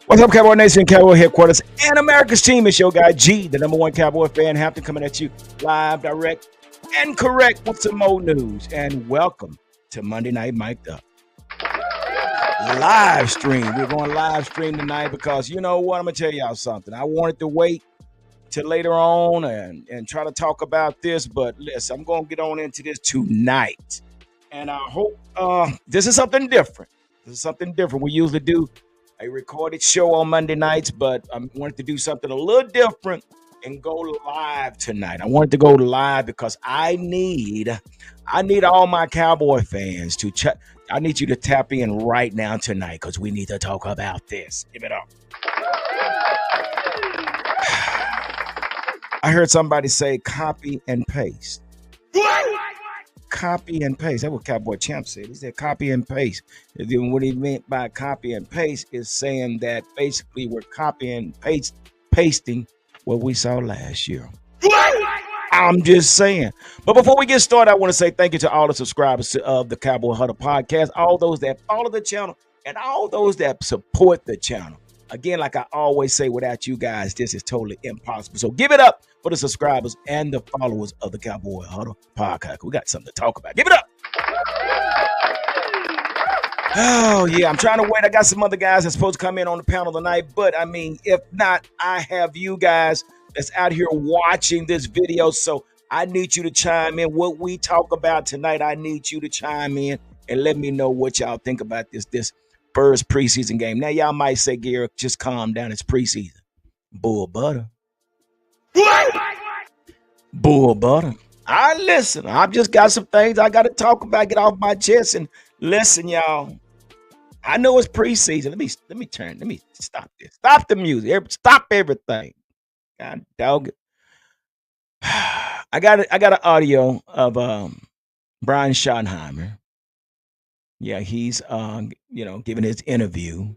What's up, Cowboy Nation, Cowboy Headquarters, and America's team? It's your guy G, the number one Cowboy fan, Hampton, coming at you live, direct, and correct with some more news. And welcome to Monday Night Mic'd Up live stream. We're going live stream tonight because you know what? I'm gonna tell y'all something. I wanted to wait till later on and try to talk about this, but listen, I'm gonna get on into this tonight, and I hope this is something different. This is something different. We usually do a recorded show on Monday nights, but I wanted to do something a little different and go live tonight. I wanted to go live because I need all my Cowboy fans to check. I need you to tap in right now tonight because we need to talk about this. Give it up. I heard somebody say copy and paste. Copy and paste. That's what Cowboy Champ said. He said copy and paste. What he meant by copy and paste is saying that basically we're copying, pasting what we saw last year. I'm just saying. But before we get started, I want to say thank you to all the subscribers of the Cowboy Huddle podcast, all those that follow the channel, and all those that support the channel. Again, like I always say, without you guys, this is totally impossible. So give it up for the subscribers and the followers of the Cowboy Huddle podcast. We got something to talk about. Give it up. Oh, yeah, I'm trying to wait. I got some other guys that's supposed to come in on the panel tonight. But, I mean, if not, I have you guys that's out here watching this video. So I need you to chime in. What we talk about tonight, I need you to chime in and let me know what y'all think about this first preseason game. Now, y'all might say, Garrett, just calm down. It's preseason. Bull butter. Bull butter. I listen. I've just got some things I got to talk about, get off my chest. And listen, y'all. I know it's preseason. Let me stop this. Stop the music. Stop everything. God dog it. I got an audio of Brian Schottenheimer. Yeah, he's giving his interview,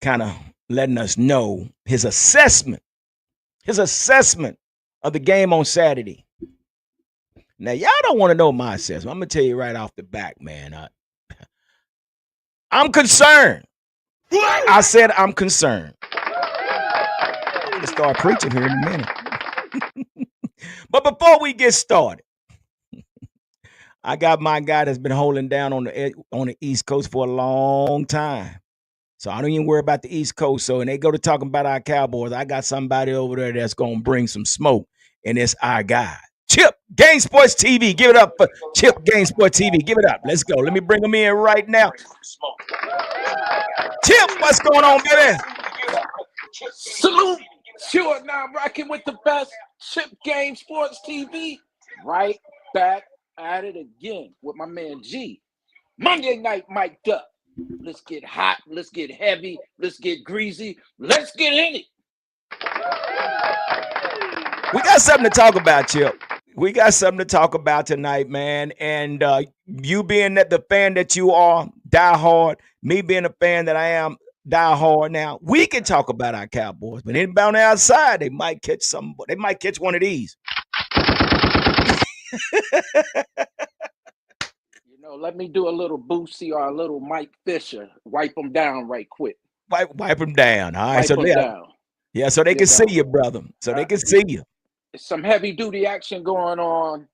kind of letting us know his assessment of the game on Saturday. Now, y'all don't want to know my assessment. I'm gonna tell you right off the back, man. I'm concerned. I said I'm concerned. I'm gonna start preaching here in a minute. But before we get started, I got my guy that's been holding down on the East Coast for a long time. So I don't even worry about the East Coast. So when they go to talking about our Cowboys, I got somebody over there that's going to bring some smoke, and it's our guy. Chip, Game Sports TV. Give it up for Chip, Game Sports TV. Give it up. Let's go. Let me bring him in right now. Chip, what's going on, baby? Salute. Sure, now I'm rocking with the best. Chip, Game Sports TV. Right back at it again with my man G. Monday night mic'd up. Let's get hot. Let's get heavy. Let's get greasy. Let's get in it. We got something to talk about, Chip. We got something to talk about tonight, man. And you being the fan that you are, die hard. Me being a fan that I am, die hard. Now we can talk about our Cowboys, but anybody on the outside, they might catch some. They might catch one of these. Let me do a little Boosie or a little Mike Fisher. Wipe them down right quick. Wipe them down. All right. Down. Yeah, so they can see you, brother. So they can see you. Some heavy duty action going on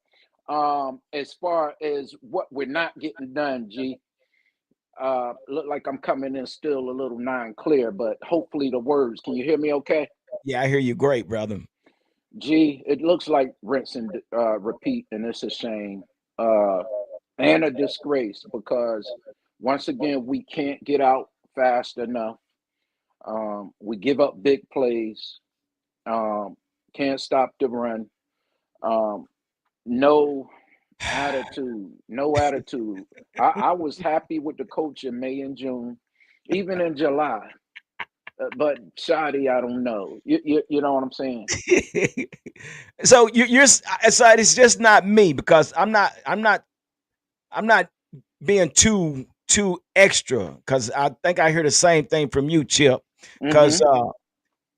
as far as what we're not getting done, G. Look like I'm coming in still a little non-clear, but hopefully the words. Can you hear me okay? Yeah, I hear you great, brother. G, it looks like rinse and repeat, and it's a shame. And a disgrace because once again we can't get out fast enough. We give up big plays. Can't stop the run. No attitude. I was happy with the coach in May and June, even in July. But Shadi, I don't know. You know what I'm saying? So you're so it's just not me because I'm not being too extra because I think I hear the same thing from you, Chip. Because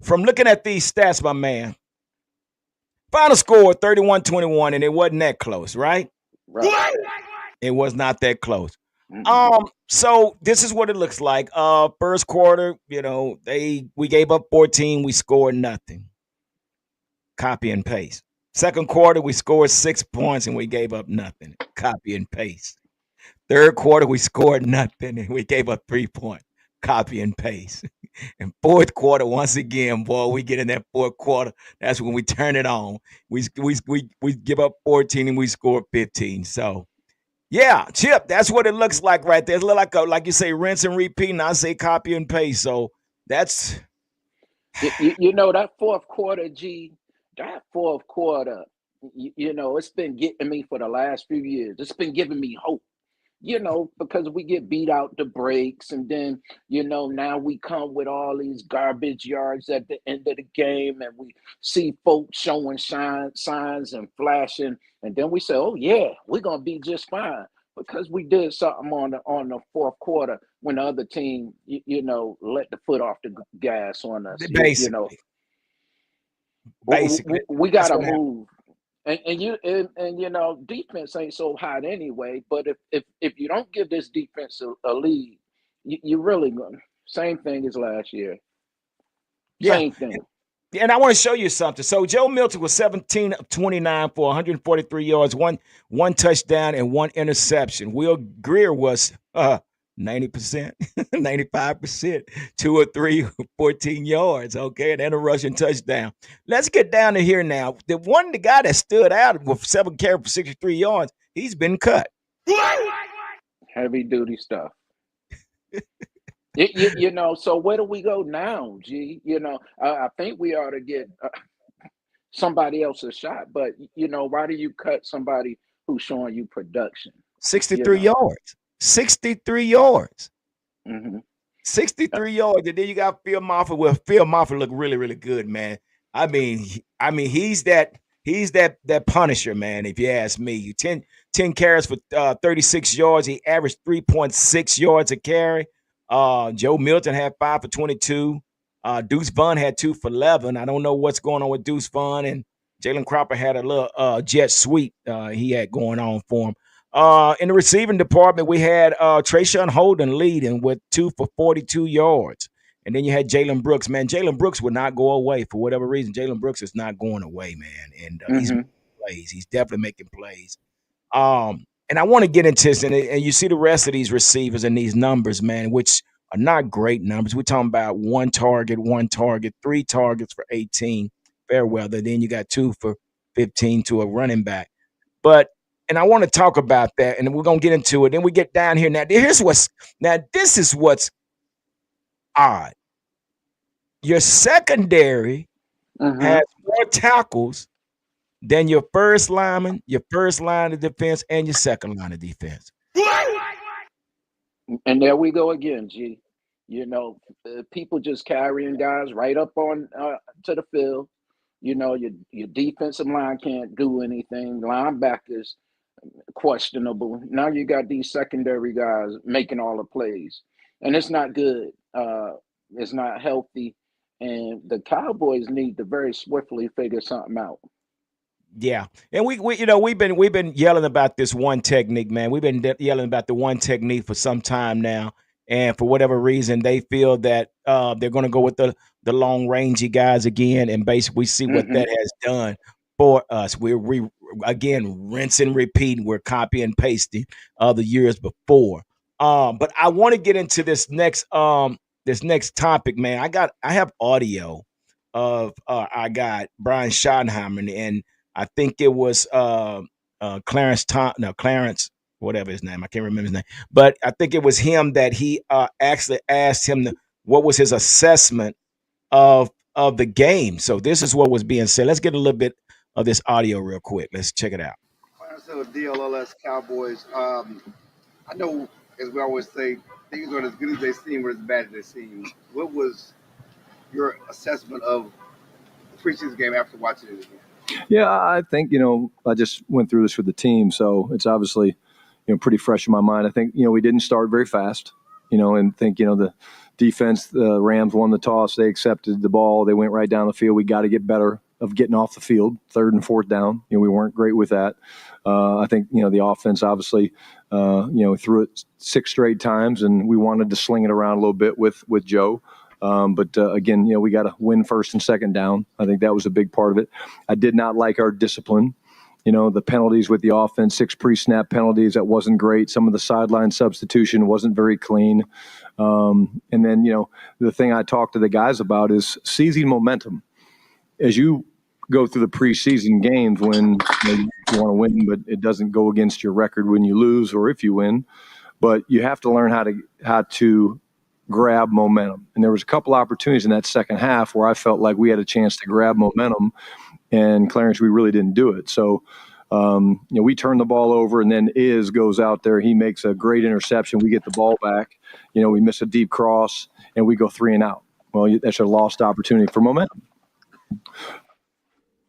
from looking at these stats, my man, final score 31-21, and it wasn't that close, right? Right. It was not that close. So this is what it looks like. First quarter, we gave up 14, we scored nothing. Copy and paste. Second quarter, we scored 6 points and we gave up nothing. Copy and paste. Third quarter, we scored nothing and we gave up 3 points. Copy and paste. And fourth quarter, once again, boy, we get in that fourth quarter. That's when we turn it on. We give up 14 and we score 15. So yeah, Chip, that's what it looks like right there. It's like you say, rinse and repeat, and I say copy and paste. So that's That fourth quarter, G, that fourth quarter, it's been getting me for the last few years. It's been giving me hope, because we get beat out the breaks, and then, now we come with all these garbage yards at the end of the game, and we see folks showing signs and flashing, and then we say, oh, yeah, we're going to be just fine. Because we did something on the fourth quarter when the other team, let the foot off the gas on us. basically, basically We that's gotta what happened. move, and defense ain't so hot anyway. But if you don't give this defense a lead, you really gonna same thing as last year. Yeah. Same thing. And I want to show you something. So Joe Milton was 17 of 29 for 143 yards, one touchdown, and one interception. Will Greer was 90%, 95%, 2 or 3, 14 yards, okay, and then a rushing touchdown. Let's get down to here now. The guy that stood out with 7 carries for 63 yards, he's been cut. Heavy duty stuff. So where do we go now, G? I think we ought to get somebody else a shot, but why do you cut somebody who's showing you production? 63 yards. 63 yards. Mm-hmm. 63 yards, and then you got Phil Moffitt. Well, Phil Moffitt looked really, really good, man. I mean, he's that Punisher, man. If you ask me, 10 carries for 36 yards. He averaged 3.6 yards a carry. Joe Milton had 5 for 22. Deuce Vaughn had 2 for 11. I don't know what's going on with Deuce Vaughn, and Jalen Cropper had a little jet sweep he had going on for him. In the receiving department, we had Trayshawn Holden leading with 2 for 42 yards. And then you had Jalen Brooks. Man, Jalen Brooks would not go away for whatever reason. Jalen Brooks is not going away, man. And he's making plays. He's definitely making plays. And I want to get into this, and you see the rest of these receivers and these numbers, man, which are not great numbers. We're talking about 1 target, 3 targets for 18, Fairweather. Then you got 2 for 15 to a running back. And I want to talk about that, and we're gonna get into it. Then we get down here now. This is what's odd. Your secondary has more tackles than your first lineman, your first line of defense, and your second line of defense. And there we go again, G. People just carrying guys right up on to the field. Your defensive line can't do anything. Linebackers questionable. Now you got these secondary guys making all the plays, and it's not good. It's not healthy, and the Cowboys need to very swiftly figure something out. Yeah, and we've been yelling about this one technique, man. We've been yelling about the one technique for some time now, and for whatever reason, they feel that they're going to go with the long rangey guys again, and basically see what that has done for us. We again rinse and repeat. We're copy and pasting the years before. But I want to get into this next topic, man. I have audio of I got Brian Schottenheimer, and I think it was Clarence, whatever his name. I can't remember his name, but I think it was him that he actually asked him what was his assessment of the game. So this is what was being said. Let's get a little bit of this audio real quick. Let's check it out. So DLLS Cowboys. I know, as we always say, things aren't as good as they seem or as bad as they seem. What was your assessment of the preseason game after watching it again? Yeah, I think, I just went through this with the team, so it's obviously, pretty fresh in my mind. I think, we didn't start very fast, and think, the defense, the Rams won the toss. They accepted the ball. They went right down the field. We got to get better of getting off the field, third and fourth down. We weren't great with that. I think the offense obviously threw it 6 straight times, and we wanted to sling it around a little bit with Joe. But again, we got to win first and second down. I think that was a big part of it. I did not like our discipline. The penalties with the offense, 6 pre-snap penalties, that wasn't great. Some of the sideline substitution wasn't very clean. And then, the thing I talked to the guys about is seizing momentum. As you go through the preseason games when you want to win, but it doesn't go against your record when you lose or if you win. But you have to learn how to grab momentum. And there was a couple opportunities in that second half where I felt like we had a chance to grab momentum. And Clarence, we really didn't do it. So, we turn the ball over, and then Iz goes out there. He makes a great interception. We get the ball back. We miss a deep cross, and we go 3 and out. Well, that's a lost opportunity for momentum.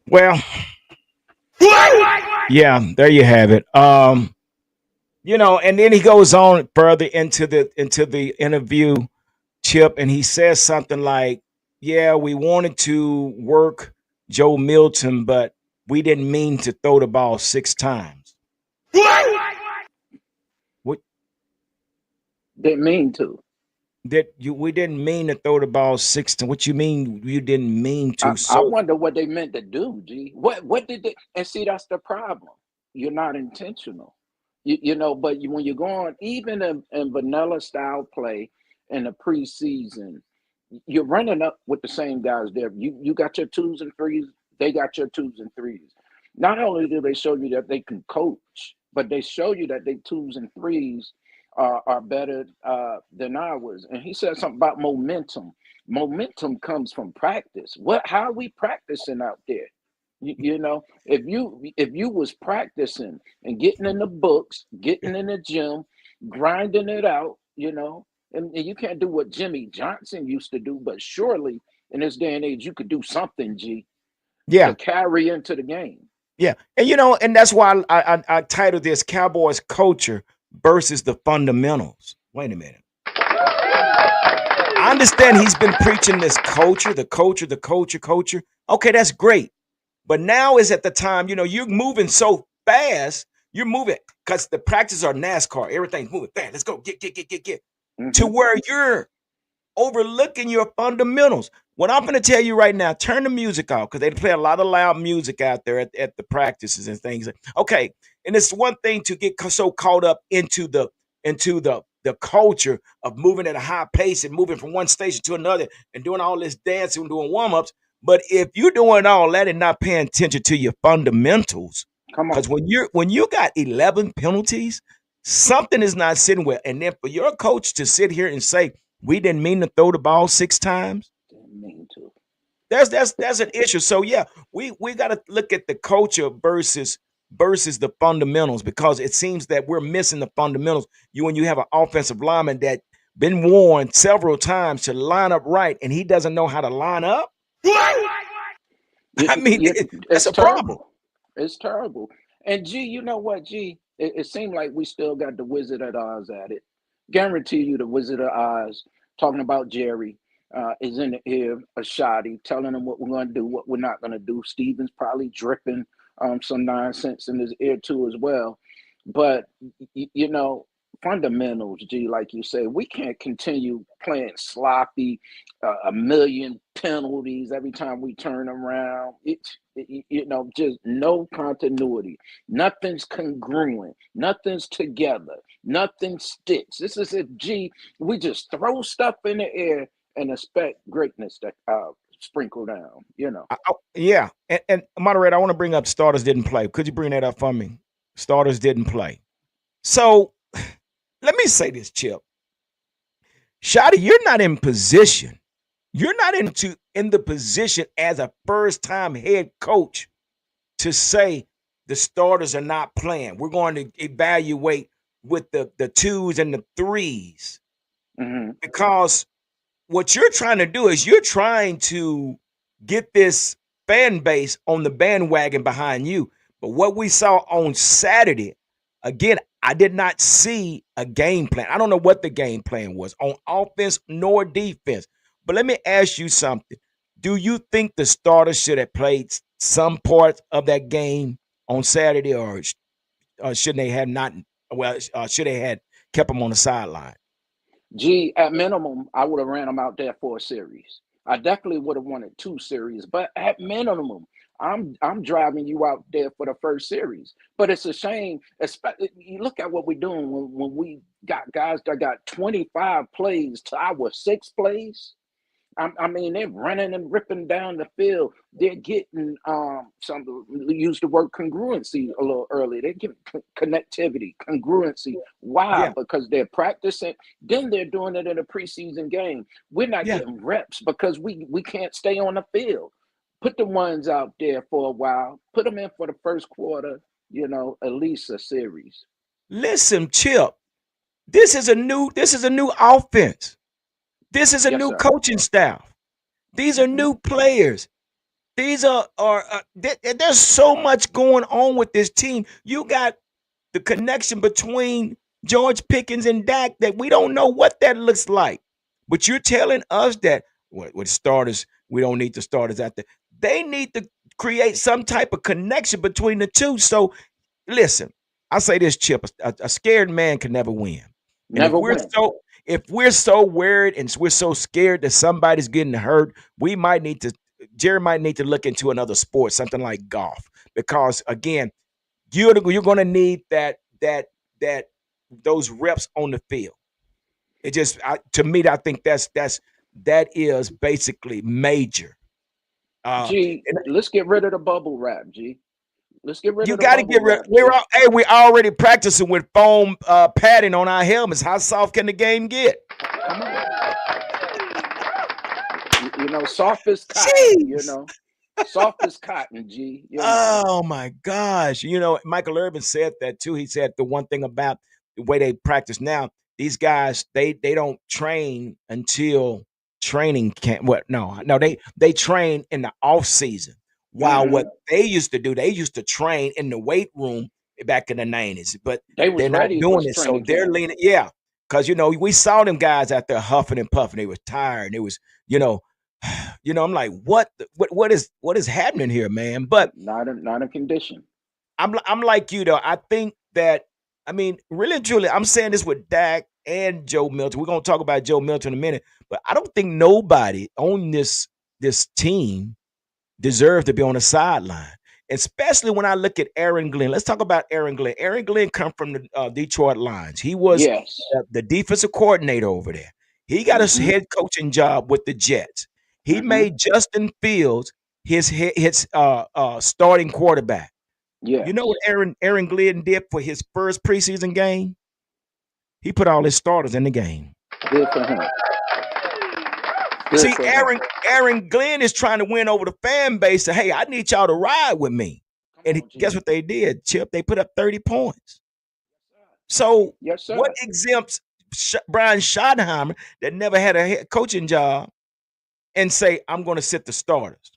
Well, yeah, there you have it. And then he goes on further into the interview, Chip, and he says something like, "Yeah, we wanted to work Joe Milton, but we didn't mean to throw the ball 6 times." What? Didn't mean to. We didn't mean to throw the ball 6 times. What you mean you didn't mean to? I wonder what they meant to do, G. What did they? And see, that's the problem. You're not intentional. But when you're going, even in vanilla style play in the preseason, you're running up with the same guys there. You got your 2s and 3s. They got your 2s and 3s. Not only do they show you that they can coach, but they show you that they 2s and 3s are better than ours. And he said something about momentum. Momentum comes from practice. How are we practicing out there? If you was practicing and getting in the books, getting in the gym, grinding it out, and you can't do what Jimmy Johnson used to do, but surely in this day and age you could do something, G, to carry into the game. Yeah, and that's why I titled this Cowboys Culture versus the Fundamentals. Wait a minute. I understand he's been preaching this culture. Okay, that's great. But now is at the time, you're moving so fast. You're moving because the practices are NASCAR. Everything's moving fast. Let's go. Get. Mm-hmm. To where you're overlooking your fundamentals. What I'm going to tell you right now, turn the music off because they play a lot of loud music out there at the practices and things. Okay, and it's one thing to get so caught up into the culture of moving at a high pace and moving from one station to another and doing all this dancing and doing warm-ups. But if you're doing all that and not paying attention to your fundamentals, because when you got 11 penalties, something is not sitting well. And then for your coach to sit here and say, we didn't mean to throw the ball 6 times. Didn't mean to. That's an issue. So yeah, we got to look at the culture versus the fundamentals because it seems that we're missing the fundamentals. When you have an offensive lineman that been warned several times to line up right and he doesn't know how to line up. I mean, it's a problem. It's terrible. And G, you know what, G? It seemed like we still got the Wizard of Oz at it. Guarantee you the Wizard of Oz talking about Jerry is in the ear of Shoddy, telling him what we're going to do, what we're not going to do. Steven's probably dripping some nonsense in his ear too as well. But, fundamentals, G, like you say, we can't continue playing sloppy, a million penalties every time we turn around. Just no continuity. Nothing's congruent. Nothing's together. Nothing sticks. This is if, G, we just throw stuff in the air and expect greatness to sprinkle down, Yeah. And moderator, I want to bring up starters didn't play. Could you bring that up for me? Starters didn't play. So let me say this, Chip. Shotty, you're not in position. You're not in the position as a first-time head coach to say the starters are not playing. We're going to evaluate with the 2s and the 3s. Mm-hmm. Because what you're trying to do is you're trying to get this fan base on the bandwagon behind you. But what we saw on Saturday, again, I did not see a game plan. I don't know what the game plan was on offense nor defense. But let me ask you something. Do you think the starters should have played some part of that game on Saturday, or should they have not? Well, should they had kept them on the sideline? G, at minimum, I would have ran them out there for a series. I definitely would have wanted two series, but at minimum, I'm driving you out there for the first series. But it's a shame. You look at what we're doing when we got guys that got 25 plays to our 6 plays. I mean, they're running and ripping down the field. They're getting some use the word congruency a little early. They get connectivity, congruency. Why? Yeah, Because they're practicing. Then they're doing it in a preseason game. We're not yeah. getting reps because we can't stay on the field. Put the ones out there for a while. Put them in for the first quarter. At least a series. Listen, Chip. This is a new offense. This is a Yes, new sir. coaching staff. These are Hmm. new players. These there's so much going on with this team. You got the connection between George Pickens and Dak that we don't know what that looks like. But you're telling us that with starters, we don't need the starters out there. They need to create some type of connection between the two. So listen, I say this, Chip: a scared man can never win. And Never win. if we're so worried and we're so scared that somebody's getting hurt, we might need to Jerry might need to look into another sport, something like golf, because again, you're going to need that those reps on the field. It just to me, I think that is basically major. G, And let's get rid of the bubble wrap, G. Let's get rid you of the got to bubble get rid. wrap, G. We already practicing with foam padding on our helmets. How soft can the game get? Come on. Soft as cotton, Jeez. soft as cotton, G. Oh my gosh. Michael Irvin said that too. He said the one thing about the way they practice now, these guys, they don't train until training camp. What no, they train in the off season. While Hmm. what they used to do, they used to train in the weight room back in the 90s, but They they're was not ready for doing it. So training they're camp. leaning, yeah. Because we saw them guys out there huffing and puffing. They were tired. It was, you know, I'm like, what is happening here, man? But Not in condition. I'm like you though. I think that I mean, really and truly, I'm saying this with Dak and Joe Milton. We're gonna talk about Joe Milton in a minute, but I don't think nobody on this team deserves to be on the sideline. Especially when I look at Aaron Glenn. Let's talk about Aaron Glenn. Aaron Glenn come from the Detroit Lions. He was Yes. the defensive coordinator over there. He got a Hmm. head coaching job with the Jets. He Hmm. made Justin Fields his starting quarterback. You know what Yes. Aaron Glenn did for his first preseason game? He put all his starters in the game. Good for him. Good See, for him. Aaron Glenn is trying to win over the fan base. Say, hey, I need y'all to ride with me. Come And on, guess G. what they did, Chip? They put up 30 points. So Yes, what sir. exempts Brian Schottenheimer that never had a head coaching job and say, I'm going to sit the starters?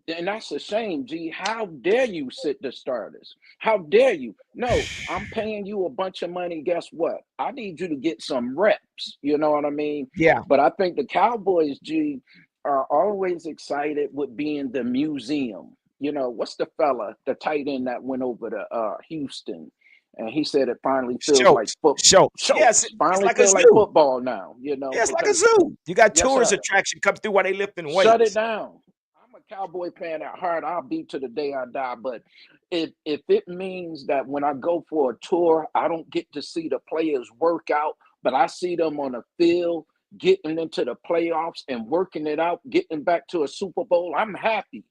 And that's a shame, G. How dare you sit the starters? How dare you? No, I'm paying you a bunch of money. Guess what? I need you to get some reps. You know what I mean? Yeah, But I think the Cowboys, G, are always excited with being the museum. What's the fella, the tight end that went over to Houston, and he said it finally feels like Schultz. foot. Schultz. Yes, Schultz it's finally like a feel like zoo. football now. Yeah, it's like a Because zoo. You got yes, tourist sir. attraction come through while they lifting Shut it weights. down. I'm a Cowboy fan at heart. I'll be to the day I die. But if it means that when I go for a tour, I don't get to see the players work out, but I see them on the field getting into the playoffs and working it out, getting back to a Super Bowl, I'm happy.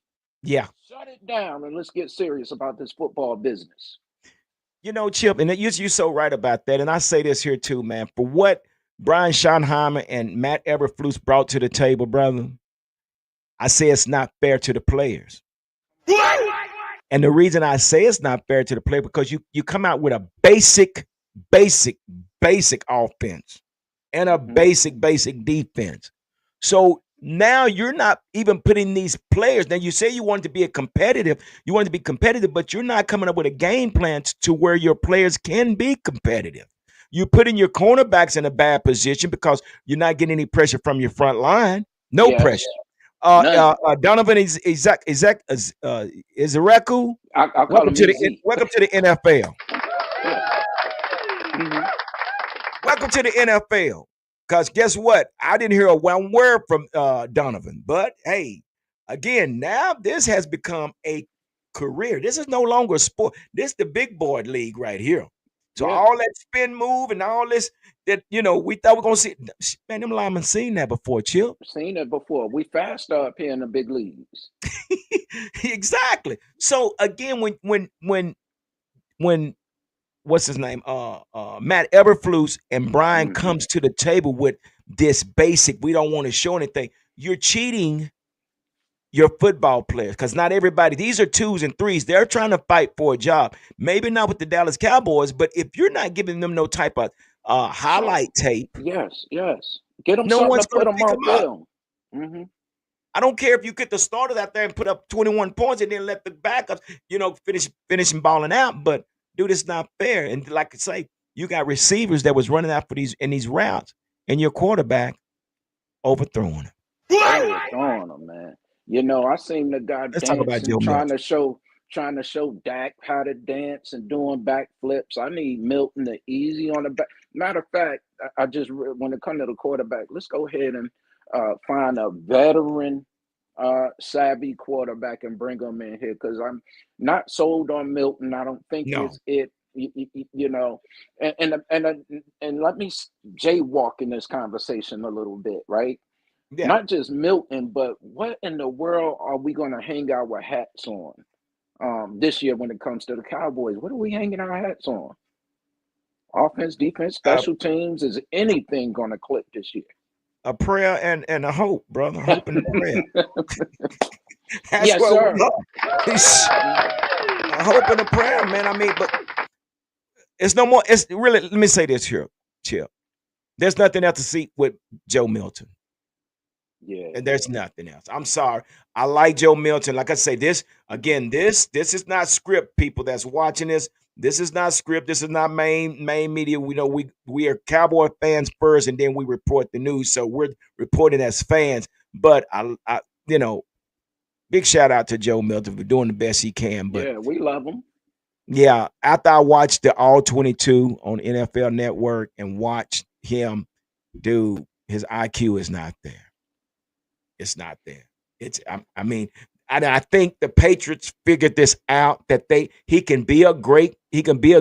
Yeah. Shut it down and let's get serious about this football business. Chip, and you're so right about that. And I say this here too, man. For what Brian Schottenheimer and Matt Eberflus brought to the table, brother, I say it's not fair to the players. And the reason I say it's not fair to the player because you come out with a basic, basic offense and a Hmm. basic defense. So now you're not even putting these players. Now you say you want to be you want to be competitive, but you're not coming up with a game plan to where your players can be competitive. you're putting your cornerbacks in a bad position because you're not getting any pressure from your front line. No Yes. pressure. None. Donovan is Izareku. I call him Easy. Welcome to the NFL. Yeah. hmm Welcome to the NFL. Because guess what? I didn't hear a one word from Donovan. But hey, again, now this has become a career. This is no longer a sport. This is the big boy league right here. So Yeah. all that spin move and all this that we thought we are gonna see. Man, them linemen seen that before, Chip. Seen it before. We fast up here in the big leagues. Exactly. So again, when what's his name? Matt Eberflus and Brian hmm comes to the table with this basic, we don't want to show anything. You're cheating your football players because not everybody, these are twos and threes. They're trying to fight for a job. Maybe not with the Dallas Cowboys, but if you're not giving them no type of So highlight tape, yes. Get them no something one's to going put to them pick on them up. film. hmm I don't care if you get the starters out there and put up 21 points and then let the backups, finishing balling out. But dude, it's not fair. And like I say, you got receivers that was running out for these routes, and your quarterback overthrowing them. Overthrowing them, man. I seen the guy Let's talk about dancing, Joe Milton. trying to show Dak how to dance and doing backflips. I need Milton to easy on the back. Matter of fact, I just when it comes to the quarterback, let's go ahead and find a veteran, savvy quarterback and bring him in here because I'm not sold on Milton. I don't think No, it's it. And let me jaywalk in this conversation a little bit, right? yeah, Not just Milton, but what in the world are we going to hang our hats on this year when it comes to the Cowboys? What are we hanging our hats on? Offense, defense, uh, special teams. Is anything going to click this year? a prayer and a hope, brother. Hope and a prayer. That's Yes, what we sir. are. A hope and a prayer, man. I mean, but it's no more. It's really. Let me say this here, Chip. There's nothing else to see with Joe Milton. Yeah, And there's nothing else. I'm sorry. I like Joe Milton. Like I say, this again, this is not script, people that's watching this. This is not script. This is not main media. We know we are Cowboy fans first, and then we report the news. So we're reporting as fans. But I big shout out to Joe Milton for doing the best he can. But yeah, we love them. yeah, after I watched the All 22 on NFL Network and watched him, dude, his IQ is not there. It's not there. I mean, I think the Patriots figured this out that he can be a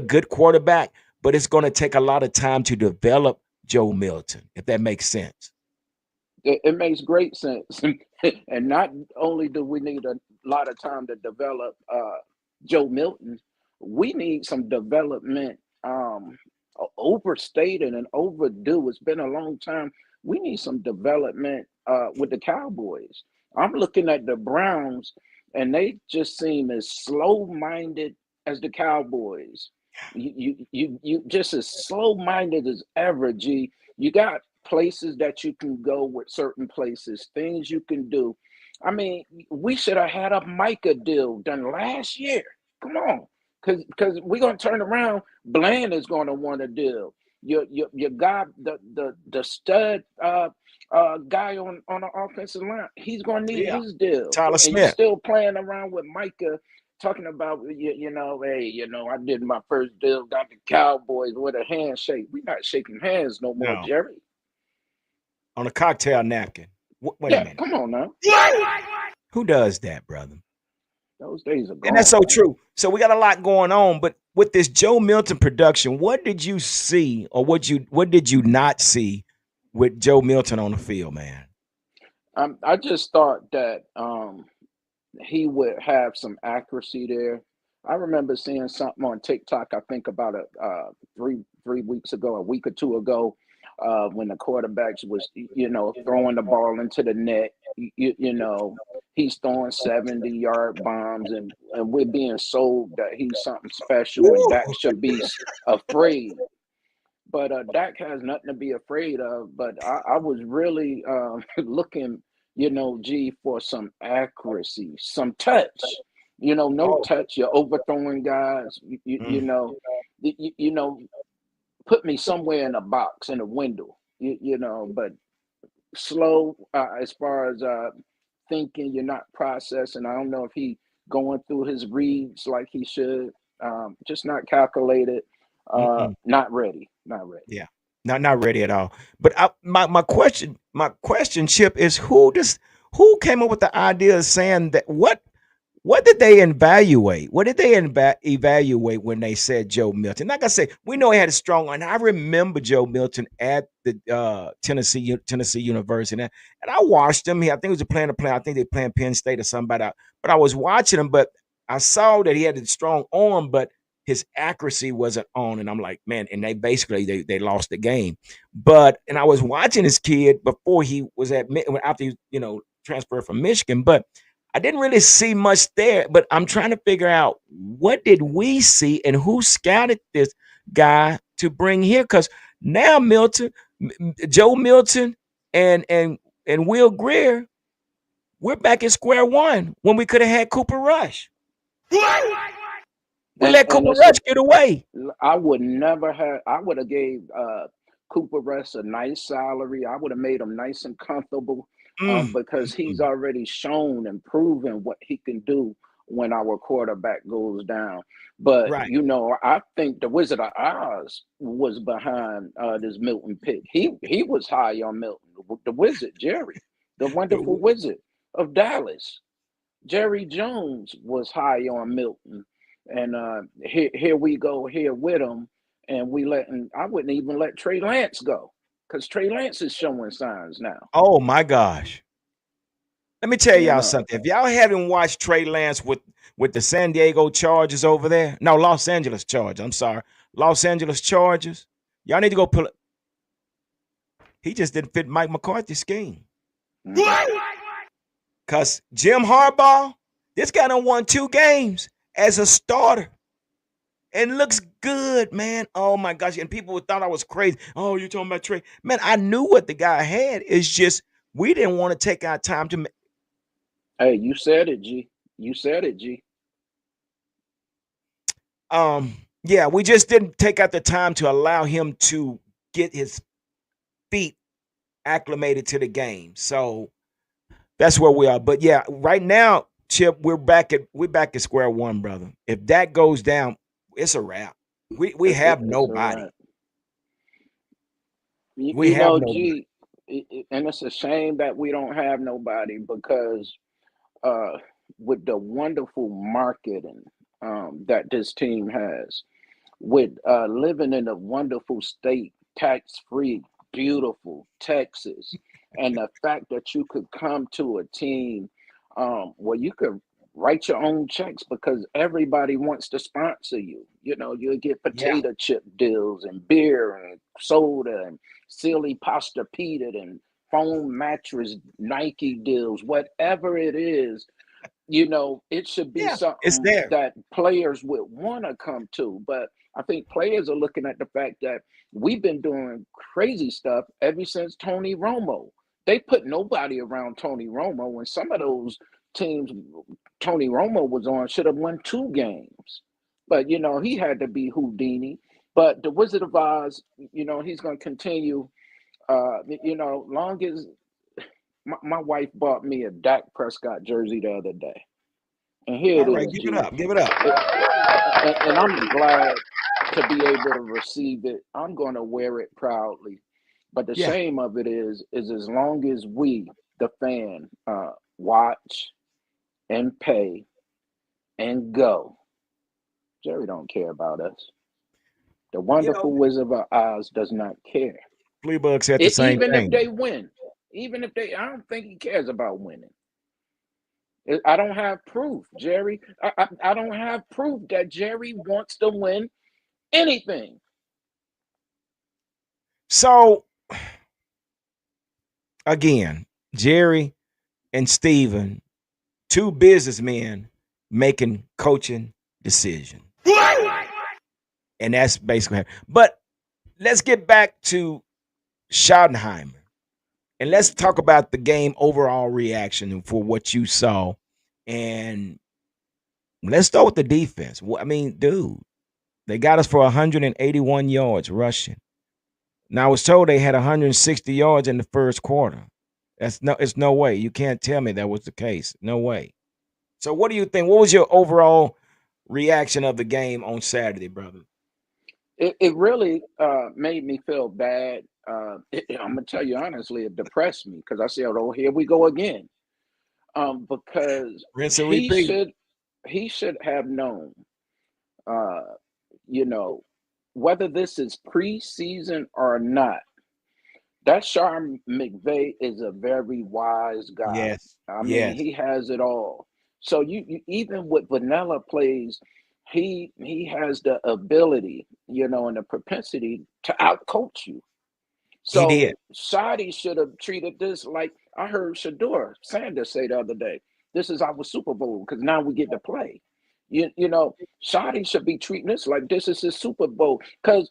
good quarterback, but it's going to take a lot of time to develop Joe Milton, if that makes sense. It makes great sense. And not only do we need a lot of time to develop Joe Milton, we need some development overstated and overdue. It's been a long time. We need some development with the Cowboys. I'm looking at the Browns, and they just seem as slow-minded as the Cowboys. You just as slow-minded as ever, G. You got places that you can go with certain places, things you can do. I mean, we should have had a Micah deal done last year. Come on, because we're gonna turn around. Bland is gonna want a deal. Your guy, the stud guy on the offensive line, he's gonna need Yeah, his deal. Tyler And you Smith. still playing around with Micah talking about hey, I did my first deal, got the Cowboys with a handshake. We're not shaking hands no more, No, Jerry. on a cocktail napkin. Wait a Yeah, minute. come on now. Who does that, brother? Those days are And that's gone, so man. true. So we got a lot going on, but with this Joe Milton production, what did you see, or what did you not see with Joe Milton on the field, man? I just thought that he would have some accuracy there. I remember seeing something on TikTok. I think about three weeks ago, a week or two ago, when the quarterbacks was throwing the ball into the net. He's throwing 70-yard bombs, and we're being sold that he's something special, and Dak Woo! should be afraid. But Dak has nothing to be afraid of. But I was really looking, G, for some accuracy, some touch. No Oh, touch. You're overthrowing guys. You mm. know, you know. put me somewhere in a box in a window, but slow as far as thinking. You're not processing. I don't know if he going through his reads like he should. Just not calculated. Mm-mm. Not ready. Not ready. Yeah, not ready at all. But my question, Chip, is who came up with the idea of saying that what did they evaluate? What did they evaluate when they said Joe Milton? Like I say, we know he had a strong line. I remember Joe Milton at the Tennessee University, and I watched him. I think he was playing a play. I think they playing Penn State or somebody. But I was watching him, but I saw that he had a strong arm, but his accuracy wasn't on. And I'm like, man, and they lost the game. And I was watching this kid before he was after he transferred from Michigan, but I didn't really see much there, but I'm trying to figure out what did we see and who scouted this guy to bring here? Because now Joe Milton, and Will Greer, we're back at square one when we could have had Cooper Rush. We And let and Cooper it's Rush get away. I would never have. I would have gave Cooper Rush a nice salary. I would have made him nice and comfortable, Mm, because mm, he's mm. already shown and proven what he can do when our quarterback goes down. But Right. I think the Wizard of Oz was behind this Milton pick. He was high on Milton. The Wizard Jerry, the wonderful Wizard of Dallas. Jerry Jones was high on Milton, and here we go here with him, and I wouldn't even let Trey Lance go because Trey Lance is showing signs now. Oh my gosh. Let me tell You y'all know, something. If y'all haven't watched Trey Lance with the San Diego Chargers over there, no, Los Angeles Chargers. I'm sorry, Los Angeles Chargers. Y'all need to go pull it. He just didn't fit Mike McCarthy's scheme. mhm. Cause Jim Harbaugh, this guy done won 2 games as a starter and looks good, man. Oh my gosh! And people thought I was crazy. Oh, you're talking about Trey? Man, I knew what the guy had. It's just we didn't want to take our time to. Hey, you said it, G. You said it, G. Yeah, we just didn't take out the time to allow him to get his feet acclimated to the game. So that's where we are. But yeah, right now, Chip, we're back at square one, brother. If that goes down, it's a wrap. We have It's a nobody. wrap. You, We you have know, nobody. G, and it's a shame that we don't have nobody because uh, with the wonderful marketing that this team has, with living in a wonderful state, tax free, beautiful Texas, and the fact that you could come to a team where you could write your own checks because everybody wants to sponsor you. You'll get Yeah, potato chip deals and beer and soda and silly pasta pita and foam mattress Nike deals, whatever it is. It should be yeah, it's something there. that players would want to come to. But I think players are looking at the fact that we've been doing crazy stuff ever since Tony Romo. They put nobody around Tony Romo, and some of those teams Tony Romo was on should have won 2 games. But he had to be Houdini. But the Wizard of Oz, he's going to continue. Long as my wife bought me a Dak Prescott jersey the other day. And here it All right, is, give it G. up. Give it up. And I'm glad to be able to receive it. I'm going to wear it proudly. But the Yeah. shame of it is as long as we, the fan, watch and pay and go, Jerry don't care about us. The You know, wonderful Wizard of Oz does not care. Fleabug said the same Even if thing. they win, I don't think he cares about winning. I don't have proof, Jerry. I don't have proof that Jerry wants to win anything. So again, Jerry and Steven, two businessmen making coaching decisions. And that's basically it. But let's get back to Schottenheimer. And let's talk about the game overall reaction for what you saw. And let's start with the defense. I mean, dude, They got us for 181 yards rushing. Now I was told they had 160 yards in the first quarter. It's no way. You can't tell me that was the case. No way. So what do you think? What was your overall reaction of the game on Saturday, brother? It really made me feel bad. I'm gonna tell you honestly, it depressed me because I said, "Oh, here we go again." Because Rinse and he repeat. should he should have known, uh, you know, whether this is preseason or not. That Sean McVay is a very wise guy. Yes. I mean, Yes. he has it all. So you even with vanilla plays, he has the ability, and the propensity to outcoach you. He did. So Saudi should have treated this like I heard Shador Sanders say the other day. This is our Super Bowl because now we get to play. Saudi should be treating this like this is his Super Bowl. Because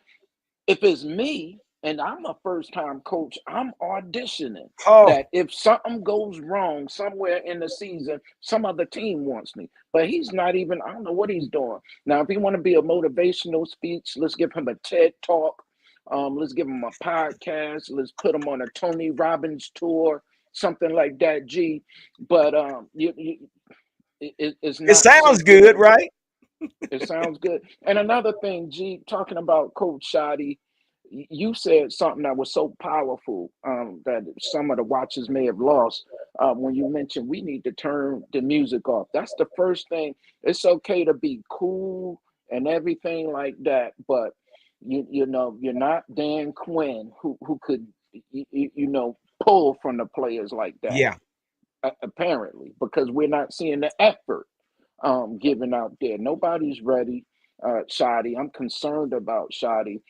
if it's me and I'm a first time coach, I'm auditioning Oh, that if something goes wrong somewhere in the season, some other team wants me. But he's not even, I don't know what he's doing. Now, if he want to be a motivational speech, let's give him a TED talk. Let's give him a podcast. Let's put him on a Tony Robbins tour, something like that, G. But it's it not sounds something good, that right? it sounds good. And another thing, G, talking about Coach Shoddy, you said something that was so powerful that some of the watchers may have lost when you mentioned we need to turn the music off. That's the first thing. It's okay to be cool and everything like that, but you're not Dan Quinn who could pull from the players like that. Yeah. Apparently, because we're not seeing the effort given out there. Nobody's ready. Shadi, I'm concerned about Shadi,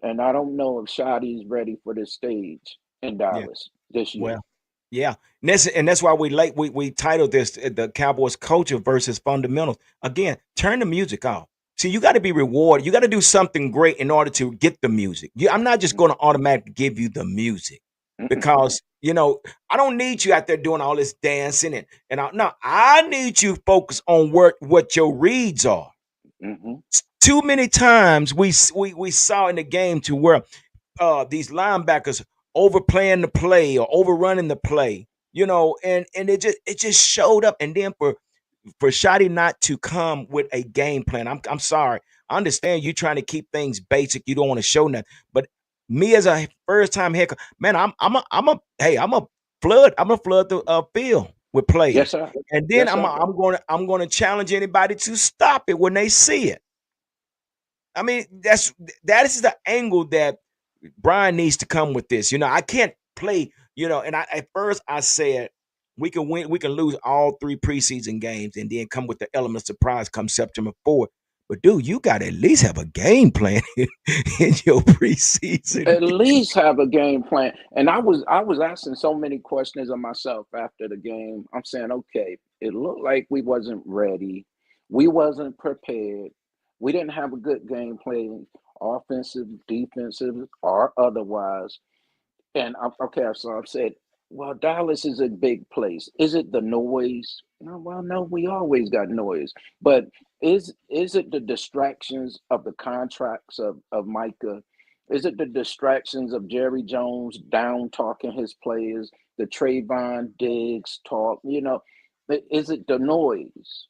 and I don't know if Shadi's ready for this stage in Yeah. Dallas this year. Well, yeah. And that's why we titled this the Cowboys culture versus fundamentals. Again, turn the music off. See, you got to be rewarded. You got to do something great in order to get the music. I'm not just going to automatically give you the music Mm-mm, because I don't need you out there doing all this dancing no, I need you focus on what your reads are. mm-mm. Too many times we saw in the game to where these linebackers overplaying the play or overrunning the play, and it just showed up. And then for Shotty not to come with a game plan, I'm sorry. I understand you trying to keep things basic. You don't want to show nothing, but me as a first time head man, I'm a flood the field with Yes, plays, sir. and then Yes, sir. I'm going to challenge anybody to stop it when they see it. I mean, that is the angle that Brian needs to come with this. I can't play, and at first I said we can win, we can lose all three preseason games and then come with the element of surprise come September 4th. But dude, you gotta at least have a game plan in your preseason. At least have a game plan. And I was asking so many questions of myself after the game. I'm saying, okay, it looked like we wasn't ready. We wasn't prepared. We didn't have a good game plan, offensive, defensive, or otherwise. And okay, so I've said, well, Dallas is a big place. Is it the noise? No, well, no, we always got noise. But is it the distractions of the contracts of Micah? Is it the distractions of Jerry Jones down talking his players, the Trayvon Diggs talk? Is it the noise?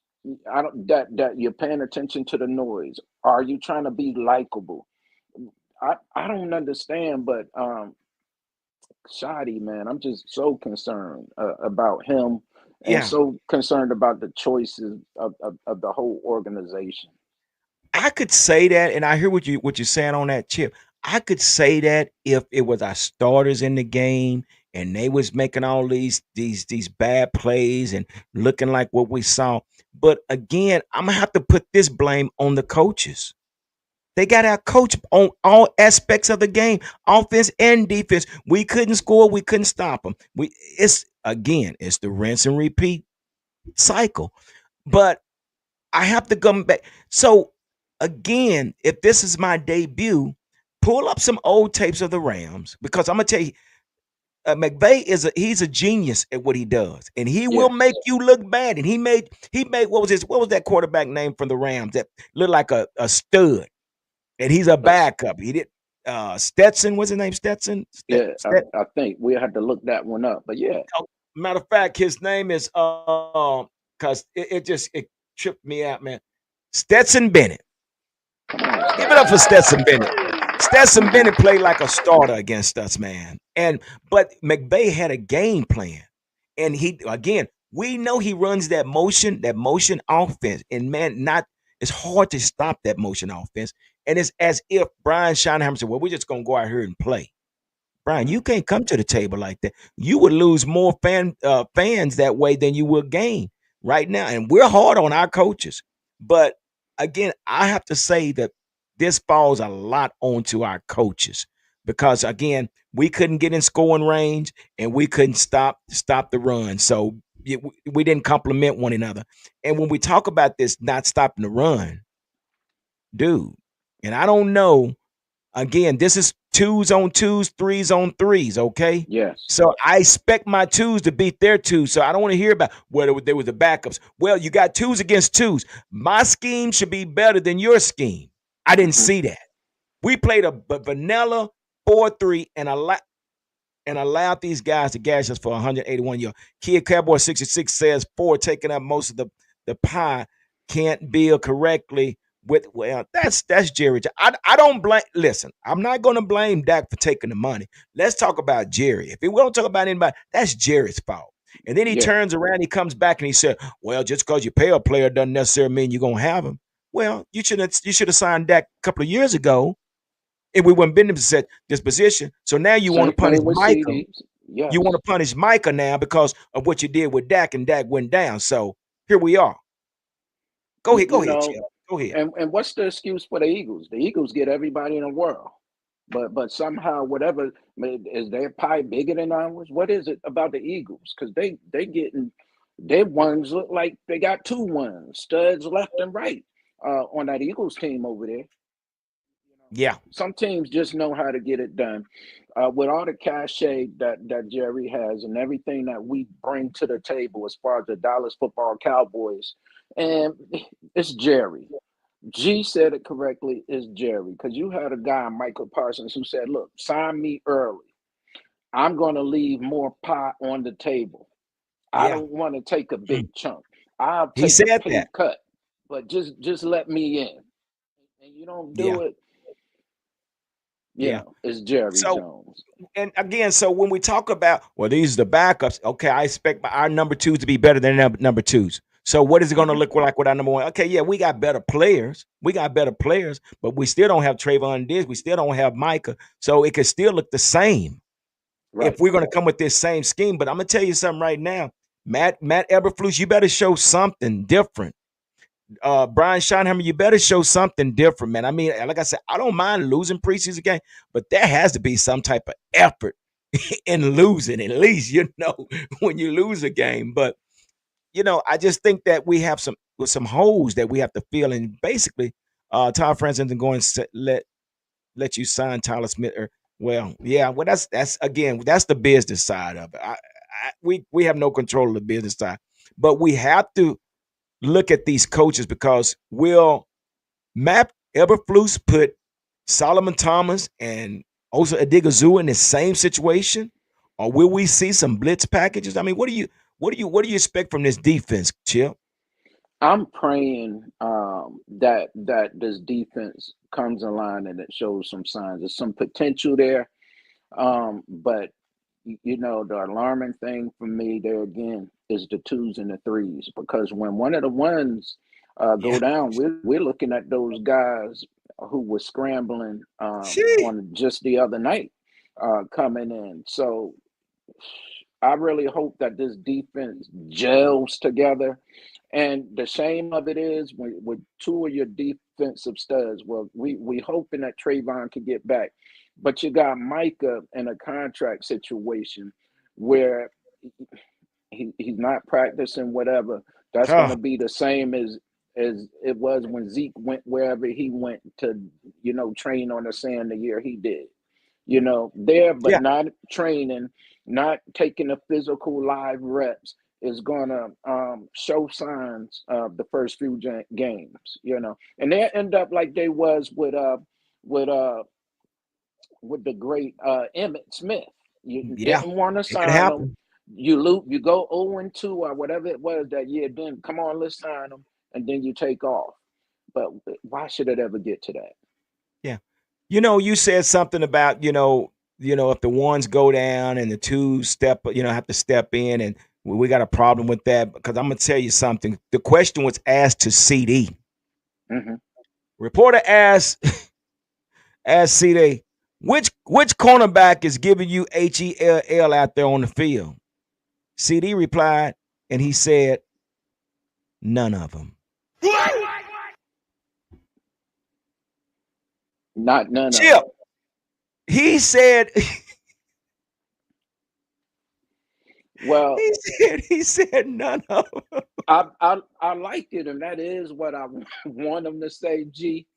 I don't that you're paying attention to the noise. Are you trying to be likable? I don't understand, but Shoddy, man, I'm just so concerned about him and Yeah, so concerned about the choices of the whole organization. I could say that, and I hear what you're saying on that chip. I could say that if it was our starters in the game and they was making all these bad plays and looking like what we saw. But again, I'm gonna have to put this blame on the coaches. They got our coach on all aspects of the game, offense and defense. We couldn't score, we couldn't stop them. It's the rinse and repeat cycle. But I have to come back. So again, if this is my debut, pull up some old tapes of the Rams because I'm gonna tell you, McVay he's a genius at what he does, and he will make Yes. you look bad. And he made what was that quarterback name from the Rams that looked like a stud? and he's a Let's backup. He did Stetson. What's his name? Stetson. yeah, I think we had to look that one up. But yeah, Oh, matter of fact, his name is because it tripped me out, man. Stetson Bennett. come on, Give it up for Stetson. Stetson Bennett. Stetson Bennett played like a starter against us, man. And but McVay had a game plan. And he again, we know he runs that motion offense. And man, not it's hard to stop that motion offense. And it's as if Brian Schottenheimer said, well, we're just gonna go out here and play. Brian, Mhm. you can't come to the table like that. You would lose more fans that way than you would gain right now. And we're hard on our coaches. But again, I have to say that this falls a lot onto our coaches because again, we couldn't get in scoring range and we couldn't stop the run. So we didn't complement one another. And when we talk about this not stopping the run, dude, and I don't know. Again, this is twos on twos, threes on threes, okay? Yes. So I expect my twos to beat their twos. So I don't want to hear about whether there was the backups. Well, you got twos against twos. My scheme should be better than your scheme. I didn't Hmm. see that. We played a vanilla 4-3 and allowed these guys to gash us for 181 yards. Kid Cowboy 66 says four taking up most of the pie can't build correctly with well that's Jerry. I don't blame listen, I'm not gonna blame Dak for taking the money. Let's talk about Jerry. If we don't talk about anybody, that's Jerry's fault. And then he Yeah. turns around, he comes back and he said, well, just because you pay a player doesn't necessarily mean you're gonna have him. Well, you should have signed Dak a couple of years ago and we wouldn't been in this position. So now you want to Same punish thing with Micah. CD. You want Yes. to punish Micah now because of what you did with Dak, and Dak went down. So here we are. Go You ahead, know, Chip. Go ahead. and what's the excuse for the Eagles? The Eagles get everybody in the world, but somehow whatever is their pie bigger than ours? What is it about the Eagles? Because they getting their ones look like they got two ones, studs left and right on that Eagles team over there. Yeah, Some teams just know how to get it done. With all the cachet that Jerry has and everything that we bring to the table as far as the Dallas Football Cowboys, and it's Jerry. G said it correctly. It's Jerry because you had a guy, Michael Parsons, who said, "Look, sign me early. I'm going to leave more pie on the table. I yeah. don't want to take a Mm. big chunk. I'll He take a said pay that. cut, but just let me in." And you don't Yeah, do it, yeah. it's Jerry So Jones. and again, so when we talk about well, these are the backups. Okay, I expect our number twos to be better than number twos. So what is it going to Hmm. look like with our number one? Okay, yeah, we got better players. We got better players, but we still don't have Trayvon Diggs. We still don't have Micah. So it could still look the same if Right. we're going to come with this same scheme. But I'm going to tell you something right now. Matt Eberflus, you better show something different. Brian Schottenheimer, you better show something different, man. I mean, like I said, I don't mind losing preseason game, but there has to be some type of effort in losing, at least, when you lose a game. But I just think that we have some holes that we have to fill, and basically, Todd France isn't going to let you sign Tyler Smith. Well, yeah, well, that's again, that's the business side of it. We have no control of the business side, but we have to look at these coaches because will Matt Eberflus put Solomon Thomas and Osa Adigazoo in the same situation, or will we see some blitz packages? I mean, what do you expect from this defense, Chip? I'm praying that this defense comes in line and it shows some signs. There's some potential there, but the alarming thing for me there again is the twos and the threes because when one of the ones Yeah, go down, we're looking at those guys who were scrambling she, on just the other night coming in. So I really hope that this defense gels together. And the shame of it is with two of your defensive studs. Well, we hoping that Trayvon can get back, but you got Micah in a contract situation where he's not practicing whatever. That's going huh, to be the same as it was when Zeke went wherever he went to, train on the sand the year he did. There but yeah, not training, not taking the physical live reps is gonna show signs of the first few games. And they end up like they was with with the great Emmett Smith. You Yeah, didn't want to it could sign him. happen. You go 0-2 or whatever it was that year. Then come on, let's sign him, and then you take off. But why should it ever get to that? Yeah. You said something about, if the ones go down and the two have to step in, and we got a problem with that because I'm gonna tell you something. The question was asked to CD. Hmm. Reporter asked CD, which cornerback is giving you HELL out there on the field? CD replied, and he said, none of them. Not none of Chip, them. he said, Well, he said none of them. I like it, and that is what I want them to say. G,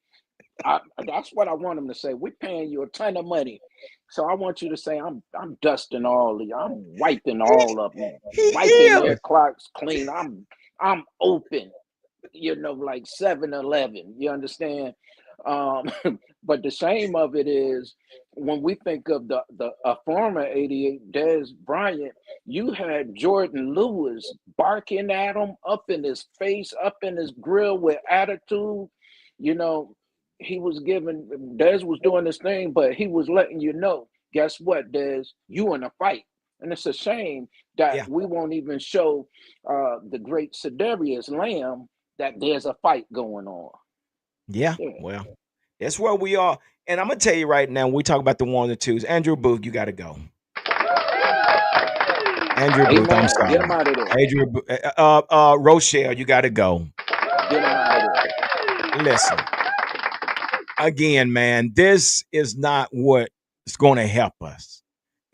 that's what I want them to say. We're paying you a ton of money, so I want you to say I'm dusting all of you. I'm wiping all of them, He wiping their is. clocks clean. I'm open. Like 7-Eleven. You understand? Um, but the shame of it is when we think of the a former 88 Dez Bryant, you had Jordan Lewis barking at him up in his face, up in his grill with attitude. You know, he was giving Dez was doing this thing, but he was letting you know, guess what, Dez, you in a fight. And it's a shame that Yeah, we won't even show the great Sedarius Lamb that there's a fight going on. yeah. Yeah. Well, that's where we are. And I'm gonna tell you right now, when we talk about the ones and twos, Andrew Booth, you got to go. Andrew Booth, I'm Amen. Get him sorry. out of there. Rochelle, you got to go. Get him out of there. Listen, again, man, this is not what is going to help us.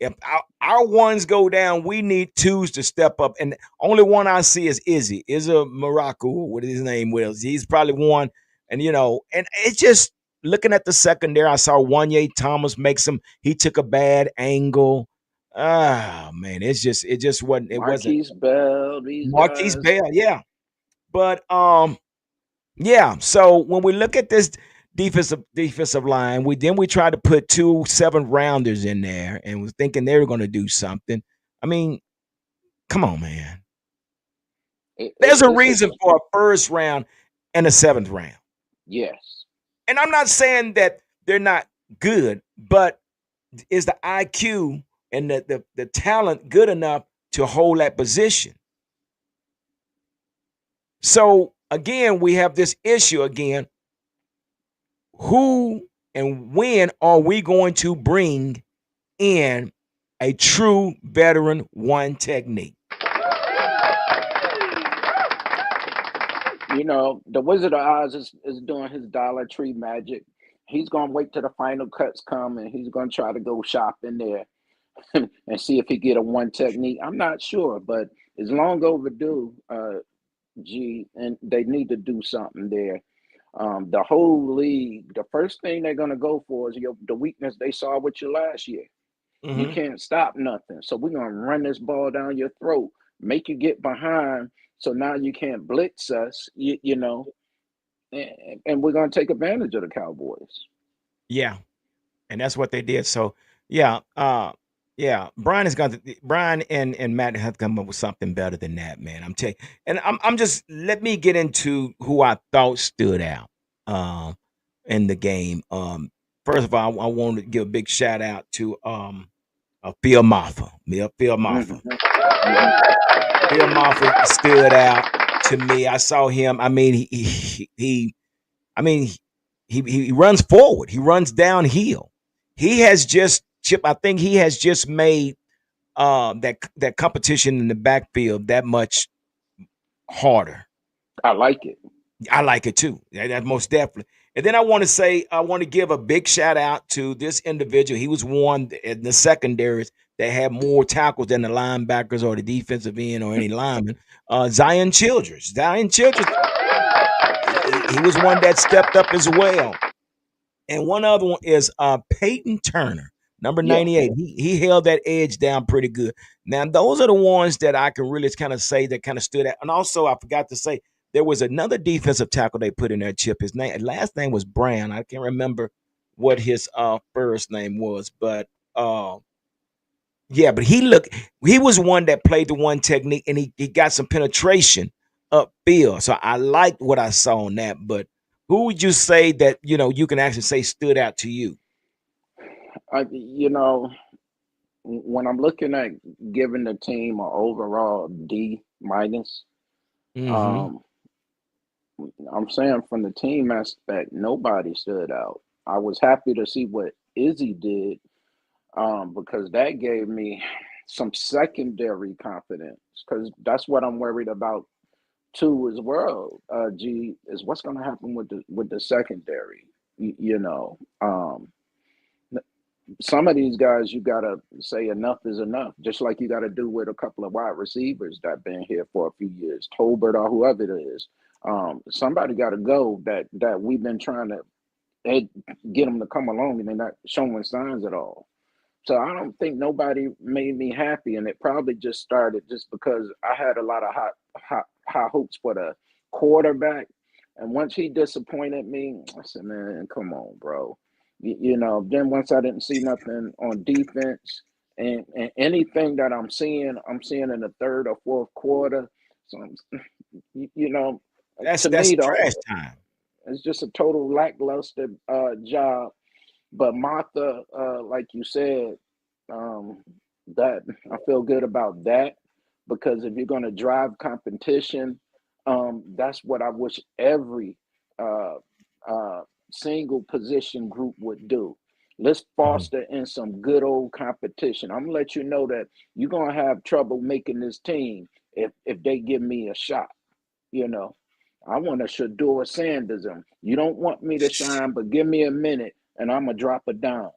If our ones go down, we need twos to step up. And only one I see is Izzy. Izzy Morocco, what his name was. He's probably one. And it's just looking at the secondary, I saw Wanye Thomas make he took a bad angle. Ah, man, it just wasn't Marquise Bell, these Marquise guys. Bell, yeah. But yeah. So when we look at this defensive line, we tried to put 2 7 rounders in there and was thinking they were going to do something. I mean, come on, man. There's a It's a reason for a first round and a 7th round. yes. And I'm not saying that they're not good, but is the IQ and the talent good enough to hold that position? So again, we have this issue again. Who and when are we going to bring in a true veteran one technique? The Wizard of Oz is doing his Dollar Tree magic. He's gonna wait till the final cuts come, and he's gonna try to go shop in there and see if he get a one technique. I'm not sure, but it's long overdue. G, and they need to do something there. The whole league, the first thing they're gonna go for is the weakness they saw with you last year. You Mm-hmm. can't stop nothing. So we're gonna run this ball down your throat, make you get behind, so now you can't blitz us. And we're gonna take advantage of the Cowboys. Yeah, and that's what they did. So yeah, yeah. Brian and Matt have come up with something better than that, man. I'm telling you. And I'm just let me get into who I thought stood out in the game. First of all, I want to give a big shout out to Phil Maffa. Phil Maffa. Mm-hmm. Mm-hmm. Phil Maffa stood out to me. I saw him. I mean, I mean, he runs forward. He runs downhill. He has just Chip. I think he has just made that competition in the backfield that much harder. I like it. I like it too. That most definitely. And then I want to give a big shout out to this individual. He was one in the secondaries that had more tackles than the linebackers or the defensive end or any lineman. Zion Childress. Zion Childress. He was one that stepped up as well. And one other one is Peyton Turner, number Yeah. 98. He held that edge down pretty good. Now, those are the ones that I can really kind of say that kind of stood out. And also, I forgot to say, there was another defensive tackle they put in there, Chip. His last name was Brown. I can't remember. what his first name was, but yeah, but he was one that played the one technique and he got some penetration upfield. So I liked what I saw on that. But who would you say that you can actually say stood out to you? You know, when I'm looking at giving the team an overall D minus, Mm-hmm. um, I'm saying from the team aspect, nobody stood out. I was happy to see what Izzy did, because that gave me some secondary confidence. Because that's what I'm worried about too, as well. G is what's going to happen with the secondary. You know, some of these guys you gotta say enough is enough, just like you got to do with a couple of wide receivers that been here for a few years, Tolbert or whoever it is. Somebody got to go that we've been trying to eh, get them to come along, and they're not showing signs at all. So I don't think nobody made me happy, and it probably just started just because I had a lot of high hopes for the quarterback, and once he disappointed me, I said, "Man, come on, bro." Then once I didn't see nothing on defense, and anything that I'm seeing in the third or fourth quarter. So, you know, That's to that's me, trash time. it's just a total lackluster job. But Martha, like you said, um, that I feel good about that, because if you're going to drive competition, that's what I wish every uh, uh, single position group would do. Let's Mhm. foster in some good old competition. I'm gonna let you know that you're gonna have trouble making this team if they give me a shot. You know, I want a Shador Sandersm. You don't want me to shine, but give me a minute, and I'm gonna drop a dime.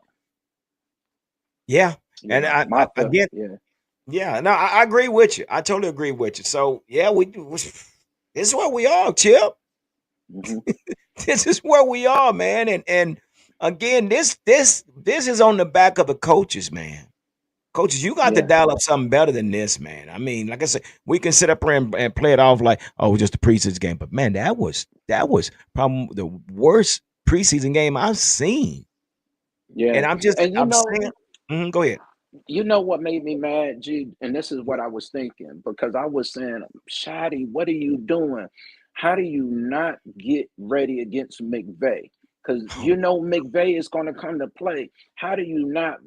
Yeah, and Martha, again, yeah, yeah, no, I agree with you. I totally agree with you. So yeah, this is where we are, Chip. hmm This is where we are, man. And again, this is on the back of the coaches, man. Coaches, you got to yeah, dial up something better than this, man. I mean, like I said, we can sit up here and play it off like, oh, just a preseason game. But man, that was probably the worst preseason game I've seen. yeah. And And I'm saying, go ahead. you know what made me mad, G? And this is what I was thinking, because I was saying, Shotty, what are you doing? How do you not get ready against McVay? Because you know McVay is going to come to play. How do you not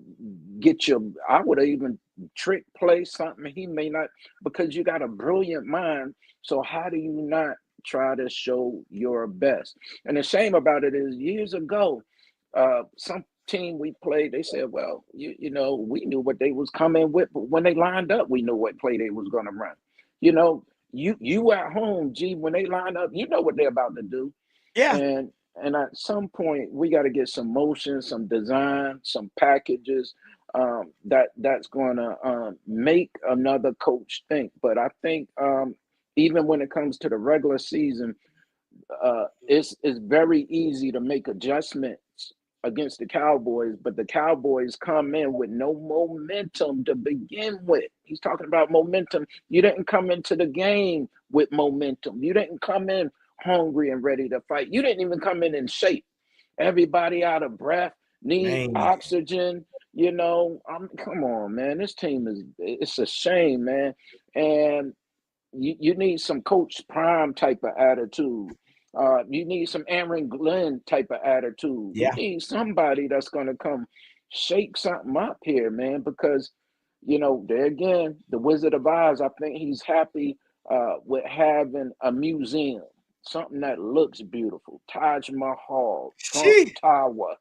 get your? I would have even trick play something he may not, because you got a brilliant mind. So how do you not try to show your best? And the shame about it is, years ago, some team we played, they said, well, we knew what they was coming with, but when they lined up, we knew what play they was going to run. You know, you at home, G, when they line up, you know what they're about to do. Yeah, And at some point, we got to get some motion, some design, some packages, that's going to make another coach think. But I think, even when it comes to the regular season, it's very easy to make adjustments against the Cowboys, but the Cowboys come in with no momentum to begin with. He's talking about momentum. You didn't come into the game with momentum. You didn't come in hungry and ready to fight. You didn't even come in shape. Everybody out of breath, need man. oxygen. Come on, man. This team it's a shame, man. And you need some Coach Prime type of attitude. You need some Aaron Glenn type of attitude. You Yeah. need somebody that's going to come shake something up here, man, because, there again, the Wizard of Oz, I think he's happy with having a museum, something that looks beautiful. Taj Mahal, Trump She. Tower,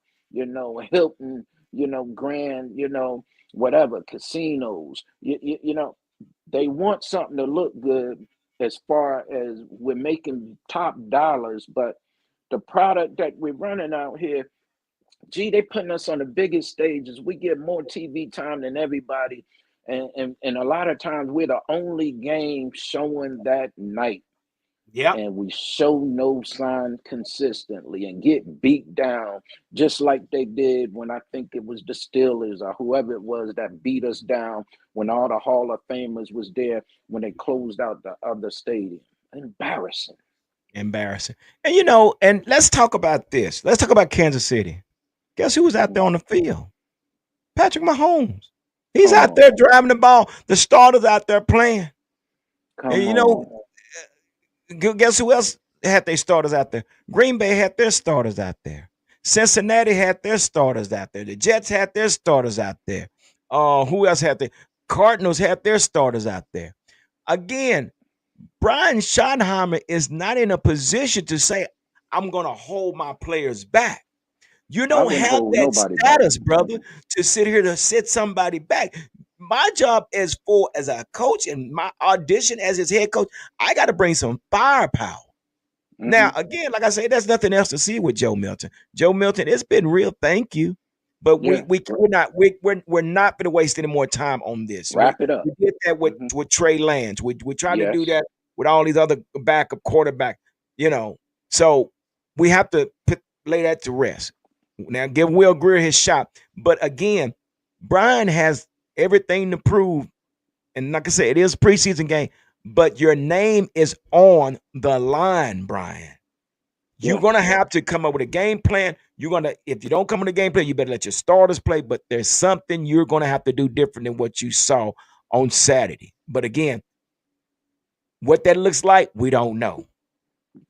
Hilton, Grand, whatever, casinos. They want something to look good as far as we're making top dollars, but the product that we're running out here, gee, they putting us on the biggest stages. We get more TV time than everybody, and a lot of times we're the only game showing that night, Yep. and we show no sign consistently and get beat down just like they did when I think it was the Steelers or whoever it was that beat us down when all the Hall of Famers was there when they closed out the other stadium. Embarrassing. Embarrassing. And and let's talk about this. Let's talk about Kansas City. Guess who was out there on the field? Patrick Mahomes. He's Come out on. there driving the ball. The starters out there playing. And Come on. guess who else had their starters out there? Green Bay had their starters out there. Cincinnati had their starters out there. The Jets had their starters out there. Who else had their Cardinals had their starters out there? Again, Brian Schottenheimer is not in a position to say, I'm going to hold my players back. You I don't wouldn't have hold that nobody back. status, brother, to sit here to sit somebody back. My job as a coach and my audition as his head coach, I got to bring some firepower. Now, again, like I say, there's nothing else to see with Joe Milton. Joe Milton, it's been real. Thank you, but Yeah. we're not going to waste any more time on this. Wrap it up. We did that with Trey Lance. We tried to do Yes. that with all these other backup quarterback. So we have to lay that to rest. Now, give Will Greer his shot, but again, Brian has everything to prove. And like I said, it is a preseason game, but your name is on the line, Brian. You're Yeah. gonna have to come up with a game plan. If you don't come with a game plan, you better let your starters play. But there's something you're gonna have to do different than what you saw on Saturday. But again, what that looks like, we don't know.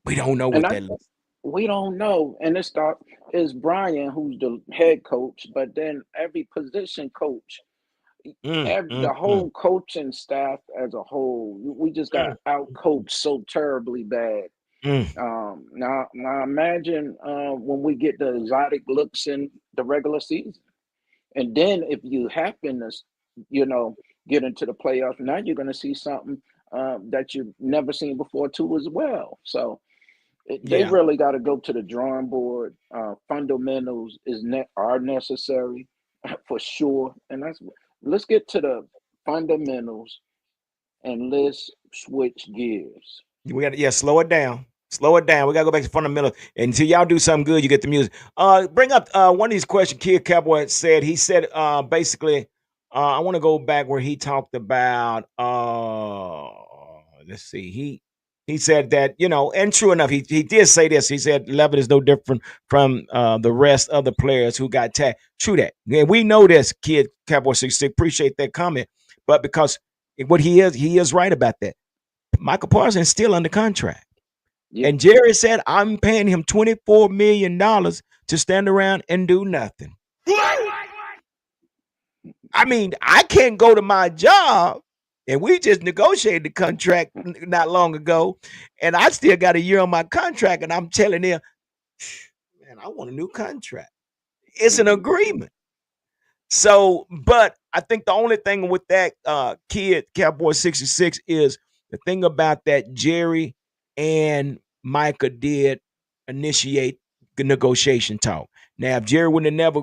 We don't know And what that looks we don't know. And it's Brian who's the head coach, but then every position coach, like. the whole coaching staff as a whole, we just got Mm, out coached so terribly bad. mm. Now imagine when we get the exotic looks in the regular season, and then if you happen to, you know, get into the playoffs, now you're going to see something that you've never seen before too as well. So they Yeah. really got to go to the drawing board. Fundamentals are necessary for sure, and let's get to the fundamentals and let's switch gears. We got to slow it down. Slow it down. We gotta go back to fundamental. Until y'all do something good, you get the music. Bring up one of these questions. Kid Cowboy said. He said basically. I want to go back where he talked about. Let's see. He said that and true enough, he did say this. He said Levin is no different from the rest of the players who got tagged. True that. Yeah, we know this. Kid Cowboy 66. Appreciate that comment. But because what he is right about that. Michael Parsons is still under contract. Yeah. And Jerry said, I'm paying him $24 million to stand around and do nothing. I mean, I can't go to my job, and we just negotiated the contract not long ago, and I still got a year on my contract, and I'm telling them, man, I want a new contract. It's an agreement. So, but I think the only thing with that kid, Cowboy 66, is the thing about that Jerry and Micah did initiate the negotiation talk. Now, if Jerry would have never,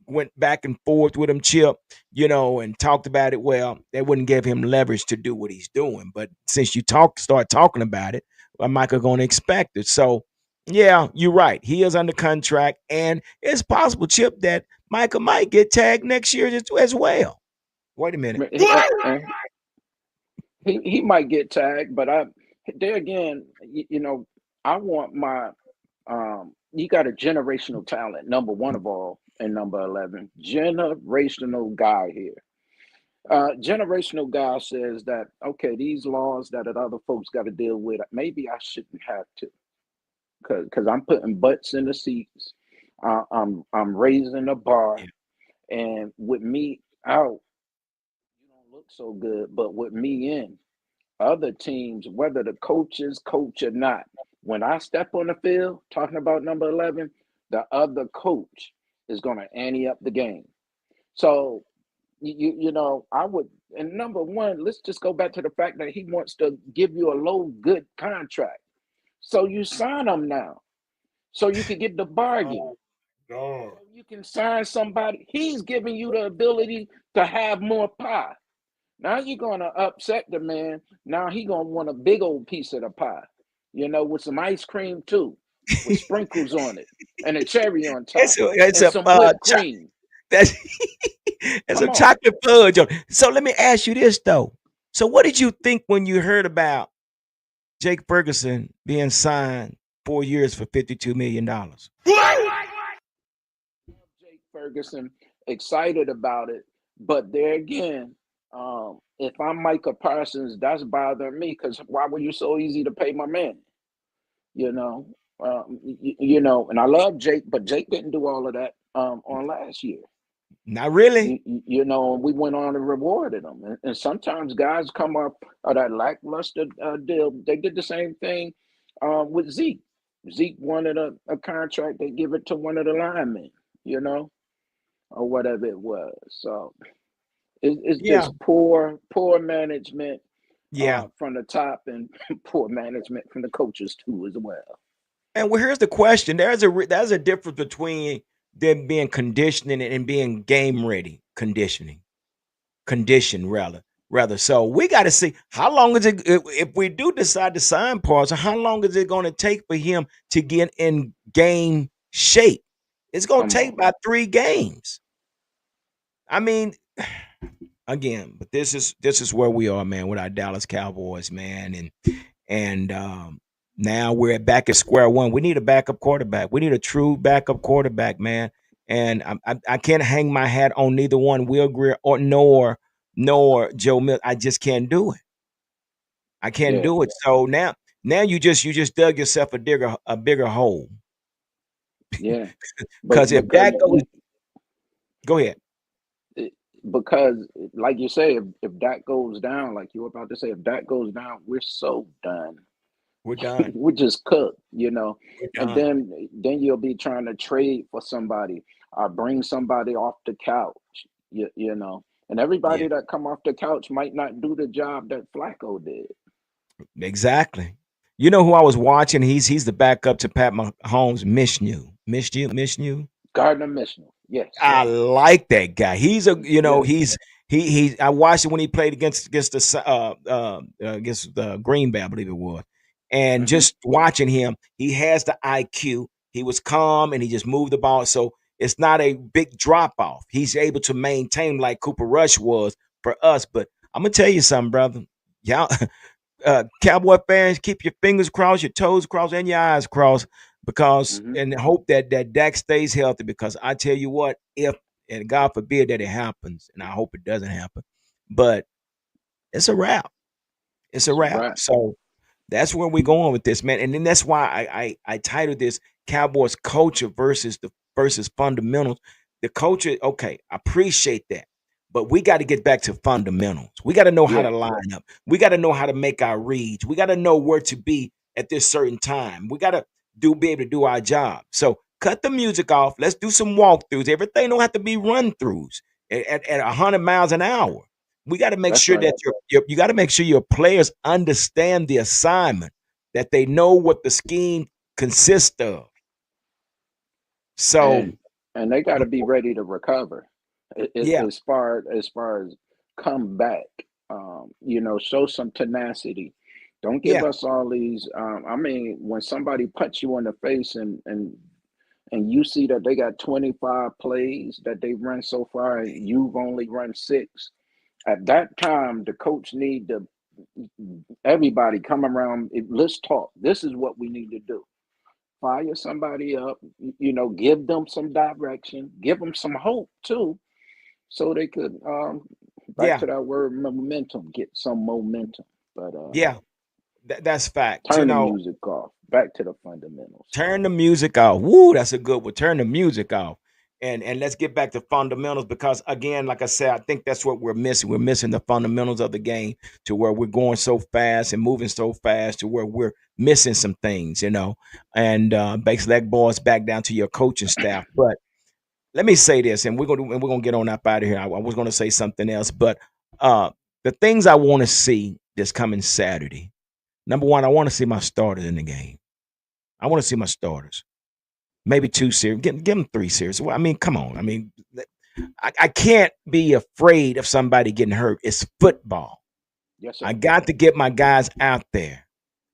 went back and forth with him, Chip, and talked about it, well, they wouldn't give him leverage to do what he's doing. But since you start talking about it, well, Micah going to expect it. So, yeah, you're right. He is under contract, and it's possible, Chip, that Micah might get tagged next year as well. Wait a minute. He might get tagged, but there again, I want my you got a generational talent, number one of all, and number 11, generational guy here. Generational guy says that okay, these laws that other folks got to deal with, maybe I shouldn't have to, because I'm putting butts in the seats. I'm raising the bar, and with me out, you don't look so good. But with me in, other teams, whether the coaches coach or not, when I step on the field talking about number 11, the other coach is going to ante up the game. So, I would, and number one, let's just go back to the fact that he wants to give you a low good contract. So you sign him now. So you can get the bargain. Oh, So you can sign somebody. He's giving you the ability to have more pie. Now you're gonna upset the man. Now he gonna want a big old piece of the pie, with some ice cream too, with sprinkles on it and a cherry on top it's and a some whipped cream. that's it's a Come on. chocolate fudge. So let me ask you this though. So what did you think when you heard about Jake Ferguson being signed 4 years for $52 million? Ferguson, excited about it. But there again, if I'm Micah Parsons, that's bothering me because why were you so easy to pay my man? You know, and I love Jake, but Jake didn't do all of that on last year. Not really. We went on and rewarded them. And sometimes guys come up that lackluster deal. They did the same thing with Zeke. Zeke wanted a contract. They give it to one of the linemen, or whatever it was. So it's Yeah. just poor management Yeah. from the top and poor management from the coaches too as well. And well, here's the question: there's a difference between them being conditioning and being game ready conditioning, condition rather. So we got to see how long is it if we do decide to sign Parsons. How long is it going to take for him to get in game shape? It's going to Come take on. about 3 games. I mean, again, but this is where we are, man, with our Dallas Cowboys, man, and now we're back at square one. We need a backup quarterback. We need a true backup quarterback, man. And I can't hang my hat on neither one, Will Greer or nor Joe Mills. I just can't do it. I can't Yeah, do it. So now you just dug yourself a bigger hole. yeah. Because But if that goes, go ahead. it- because like you say, if that goes down, like you were about to say, if that goes down, we're so done. We're done. We're just cooked. We're And done. then you'll be trying to trade for somebody or bring somebody off the couch. And Yeah, everybody that come off the couch might not do the job that Flacco did. exactly. You know who I was watching? He's the backup to Pat Mahomes. Mishnu. Gardner Minshew. Yes, I yes. like that guy. He's a Yeah. he. I watched it when he played against against the Green Bay, I believe it was, and Hmm. just watching him, he has the IQ. He was calm and he just moved the ball, so it's not a big drop off. He's able to maintain like Cooper Rush was for us. But I'm gonna tell you something, brother. Y'all, Cowboy fans, keep your fingers crossed, your toes crossed, and your eyes crossed, because Hmm. and hope that Dak stays healthy. Because I tell you what, if and God forbid that it happens, and I hope it doesn't happen, but it's a wrap. It's a It's a wrap. wrap. So that's where we're going with this, man. And then that's why I titled this Cowboys culture versus fundamentals. The culture, okay, I appreciate that. But we got to get back to fundamentals. We got to know how to Yeah, line up. We got to know how to make our reads. We got to know where to be at this certain time. We got to be able to do our job. So cut the music off. Let's do some walkthroughs. Everything don't have to be run throughs at 100 miles an hour. We got to make that's sure right. that you got to make sure your players understand the assignment, that they know what the scheme consists of. So, and and they got to be ready to recover. yeah, As far as come back, show some tenacity. Don't give yeah, us all these. I mean, when somebody punch you in the face and you see that they got 25 plays that they run so far, and you've only run six. At that time, the coach need to everybody come around. Let's talk. This is what we need to do. Fire somebody up, give them some direction, give them some hope too, so they could back yeah, to that word momentum, get some momentum. But yeah. That's fact. turn the music off, back to the fundamentals. Turn the music off. Woo, that's a good one. Turn the music off. And let's get back to fundamentals, because again, like I said, I think that's what we're missing. We're missing the fundamentals of the game, to where we're going so fast and moving so fast to where we're missing some things. And basically that boils back down to your coaching staff. But let me say this, and we're gonna get on up out of here. I was gonna say something else, but uh the things I want to see this coming Saturday. Number one, I want to see my starters in the game. I want to see my starters. Maybe 2 series. Give them 3 series. Well, I mean, come on. I mean, I can't be afraid of somebody getting hurt. It's football. Yes, I sir. got to get my guys out there.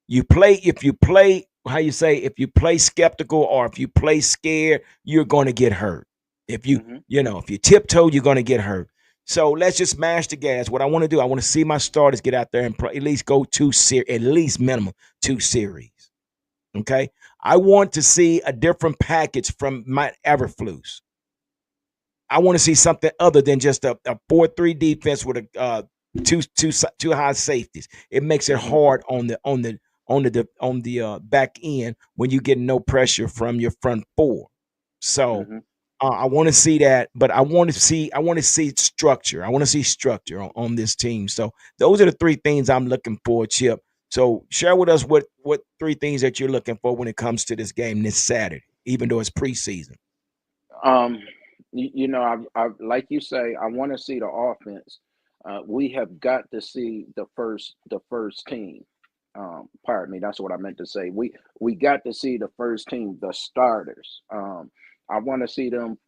If you play, how you say, if you play skeptical or if you play scared, you're going to get hurt. If you, Hmm. if you tiptoe, you're going to get hurt. So let's just mash the gas. What I want to do, I want to see my starters get out there and play, at least go 2 series, at least minimum 2 series. Okay. I want to see a different package from Matt Everflus. I want to see something other than just a 4-3 defense with a two high safeties. It makes it Mm-hmm. hard on the back end when you get no pressure from your front four. So Mm-hmm. I want to see that, but I want to see structure. I want to see structure on this team. So those are the three things I'm looking for, Chip. So share with us what three things that you're looking for when it comes to this game this Saturday, even though it's preseason. Um, I like you say, I want to see the offense. We have got to see the first team. Pardon me, that's what I meant to say. We got to see the first team, the starters. I want to see them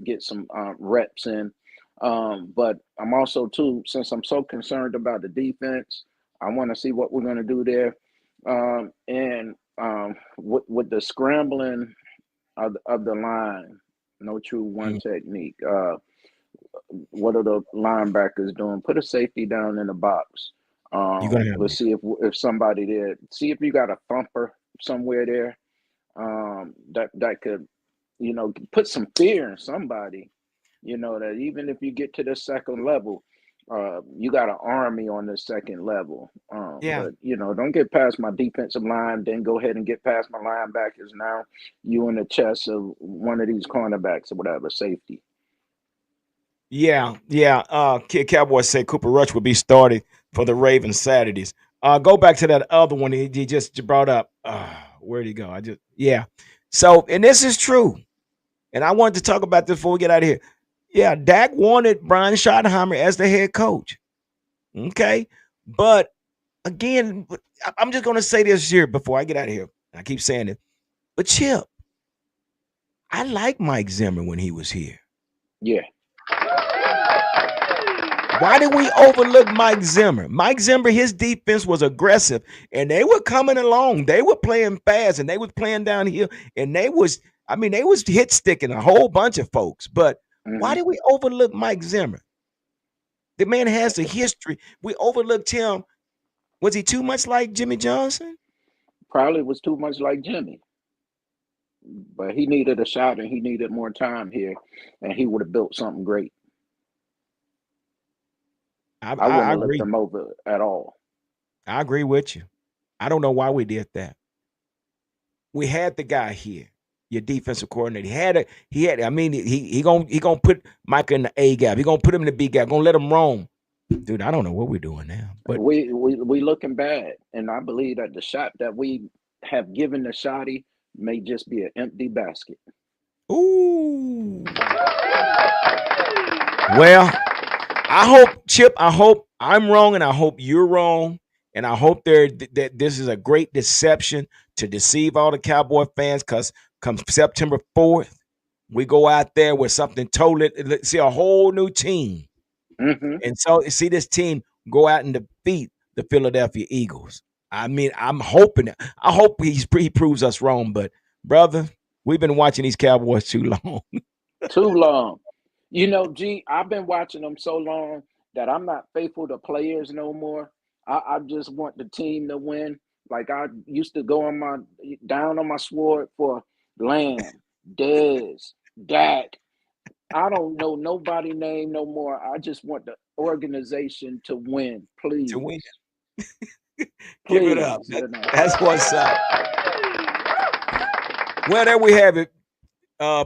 get some reps in. But I'm also too, since I'm so concerned about the defense, I want to see what we're going to do there. And with the scrambling of the line, no true one Mm, technique. What are the linebackers doing? Put a safety down in the box. you're gonna have Let's see if somebody there. See if you got a thumper somewhere there. That could, put some fear in somebody. That even if you get to the second level, you got an army on the second level. yeah. But don't get past my defensive line, then go ahead and get past my linebackers. Now you in the chest of one of these cornerbacks or whatever, safety. Yeah, yeah. Kid Cowboys say Cooper Rush will be starting for the Ravens Saturdays. Go back to that other one he just brought up. Where'd he go? Yeah. So, and this is true. And I wanted to talk about this before we get out of here. Yeah, Dak wanted Brian Schottenheimer as the head coach. Okay. But again, I'm just going to say this here before I get out of here. I keep saying it. But Chip, I like Mike Zimmer when he was here. Yeah. Why did we overlook Mike Zimmer? Mike Zimmer, his defense was aggressive, and they were coming along. They were playing fast, and they was playing downhill, and they was hit sticking a whole bunch of folks. But why Hmm. did we overlook Mike Zimmer? The man has a history. We overlooked him. Was he too much like Jimmy Johnson? Probably was too much like Jimmy, but he needed a shot and he needed more time here, and he would have built something great. I wouldn't I have looked agree. him over at all. I agree with you. I don't know why we did that. We had the guy here, your defensive coordinator. He had. I mean, he gonna put Micah in the A gap. He gonna put him in the B gap. Gonna let him roam, dude. I don't know what we're doing now, but We looking bad, and I believe that the shot that we have given the shotty may just be an empty basket. ooh, well, I hope Chip. I hope I'm wrong, and I hope you're wrong, and I hope that this is a great deception to deceive all the Cowboy fans. Because come September 4th, we go out there with something totally see a whole new team. Hmm. And so see this team go out and defeat the Philadelphia Eagles. I mean, I'm hoping. I hope he proves us wrong. But brother, we've been watching these Cowboys too long. Too long. G, I've been watching them so long that I'm not faithful to players no more. I just want the team to win. Like I used to go on my down on my sword for Lamb, Dez, Dak. I don't know nobody name no more. I just want the organization to win, To win, please, give it up. please. That's what's up. Well, there we have it.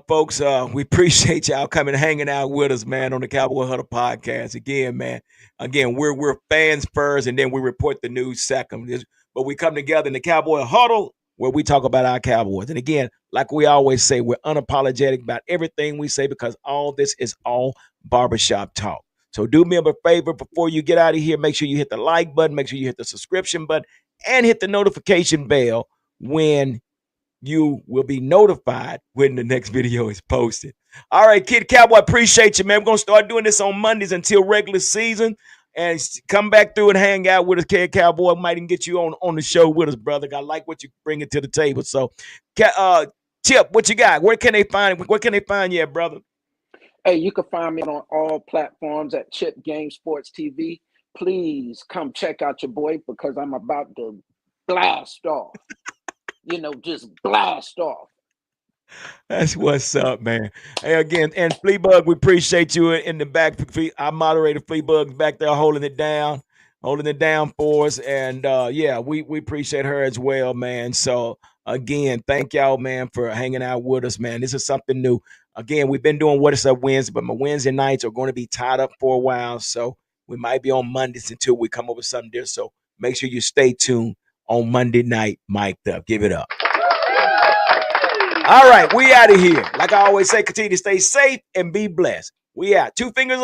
Folks, we appreciate y'all coming hanging out with us, man, on the Cowboy Huddle podcast. Again, man, we're fans first, and then we report the news second. But we come together in the Cowboy Huddle where we talk about our Cowboys. And again, like we always say, we're unapologetic about everything we say because all this is all barbershop talk. So do me a favor before you get out of here. Make sure you hit the like button, make sure you hit the subscription button, and hit the notification bell when you will be notified when the next video is posted. All right, Kid Cowboy, appreciate you, man. We're going to start doing this on Mondays until regular season. And come back through and hang out with us, Kid Cowboy. Might even get you on the show with us, brother. I like what you bringing to the table. So, Chip, what you got? Where can they find you at, brother? Hey, you can find me on all platforms at Chip Game Sports TV. Please come check out your boy because I'm about to blast off. Just blast off. That's what's up, man. Hey, again, and Fleabug, we appreciate you in the back. Our moderator, Fleabug's back there holding it down for us. And yeah, we appreciate her as well, man. So again, thank y'all, man, for hanging out with us, man. This is something new. Again, we've been doing What Is Up Wednesday, but my Wednesday nights are going to be tied up for a while. So we might be on Mondays until we come up with something there. So make sure you stay tuned on Monday night, mic'd up. Give it up. All right, we out of here. Like I always say, continue to stay safe and be blessed. We out. Two fingers up.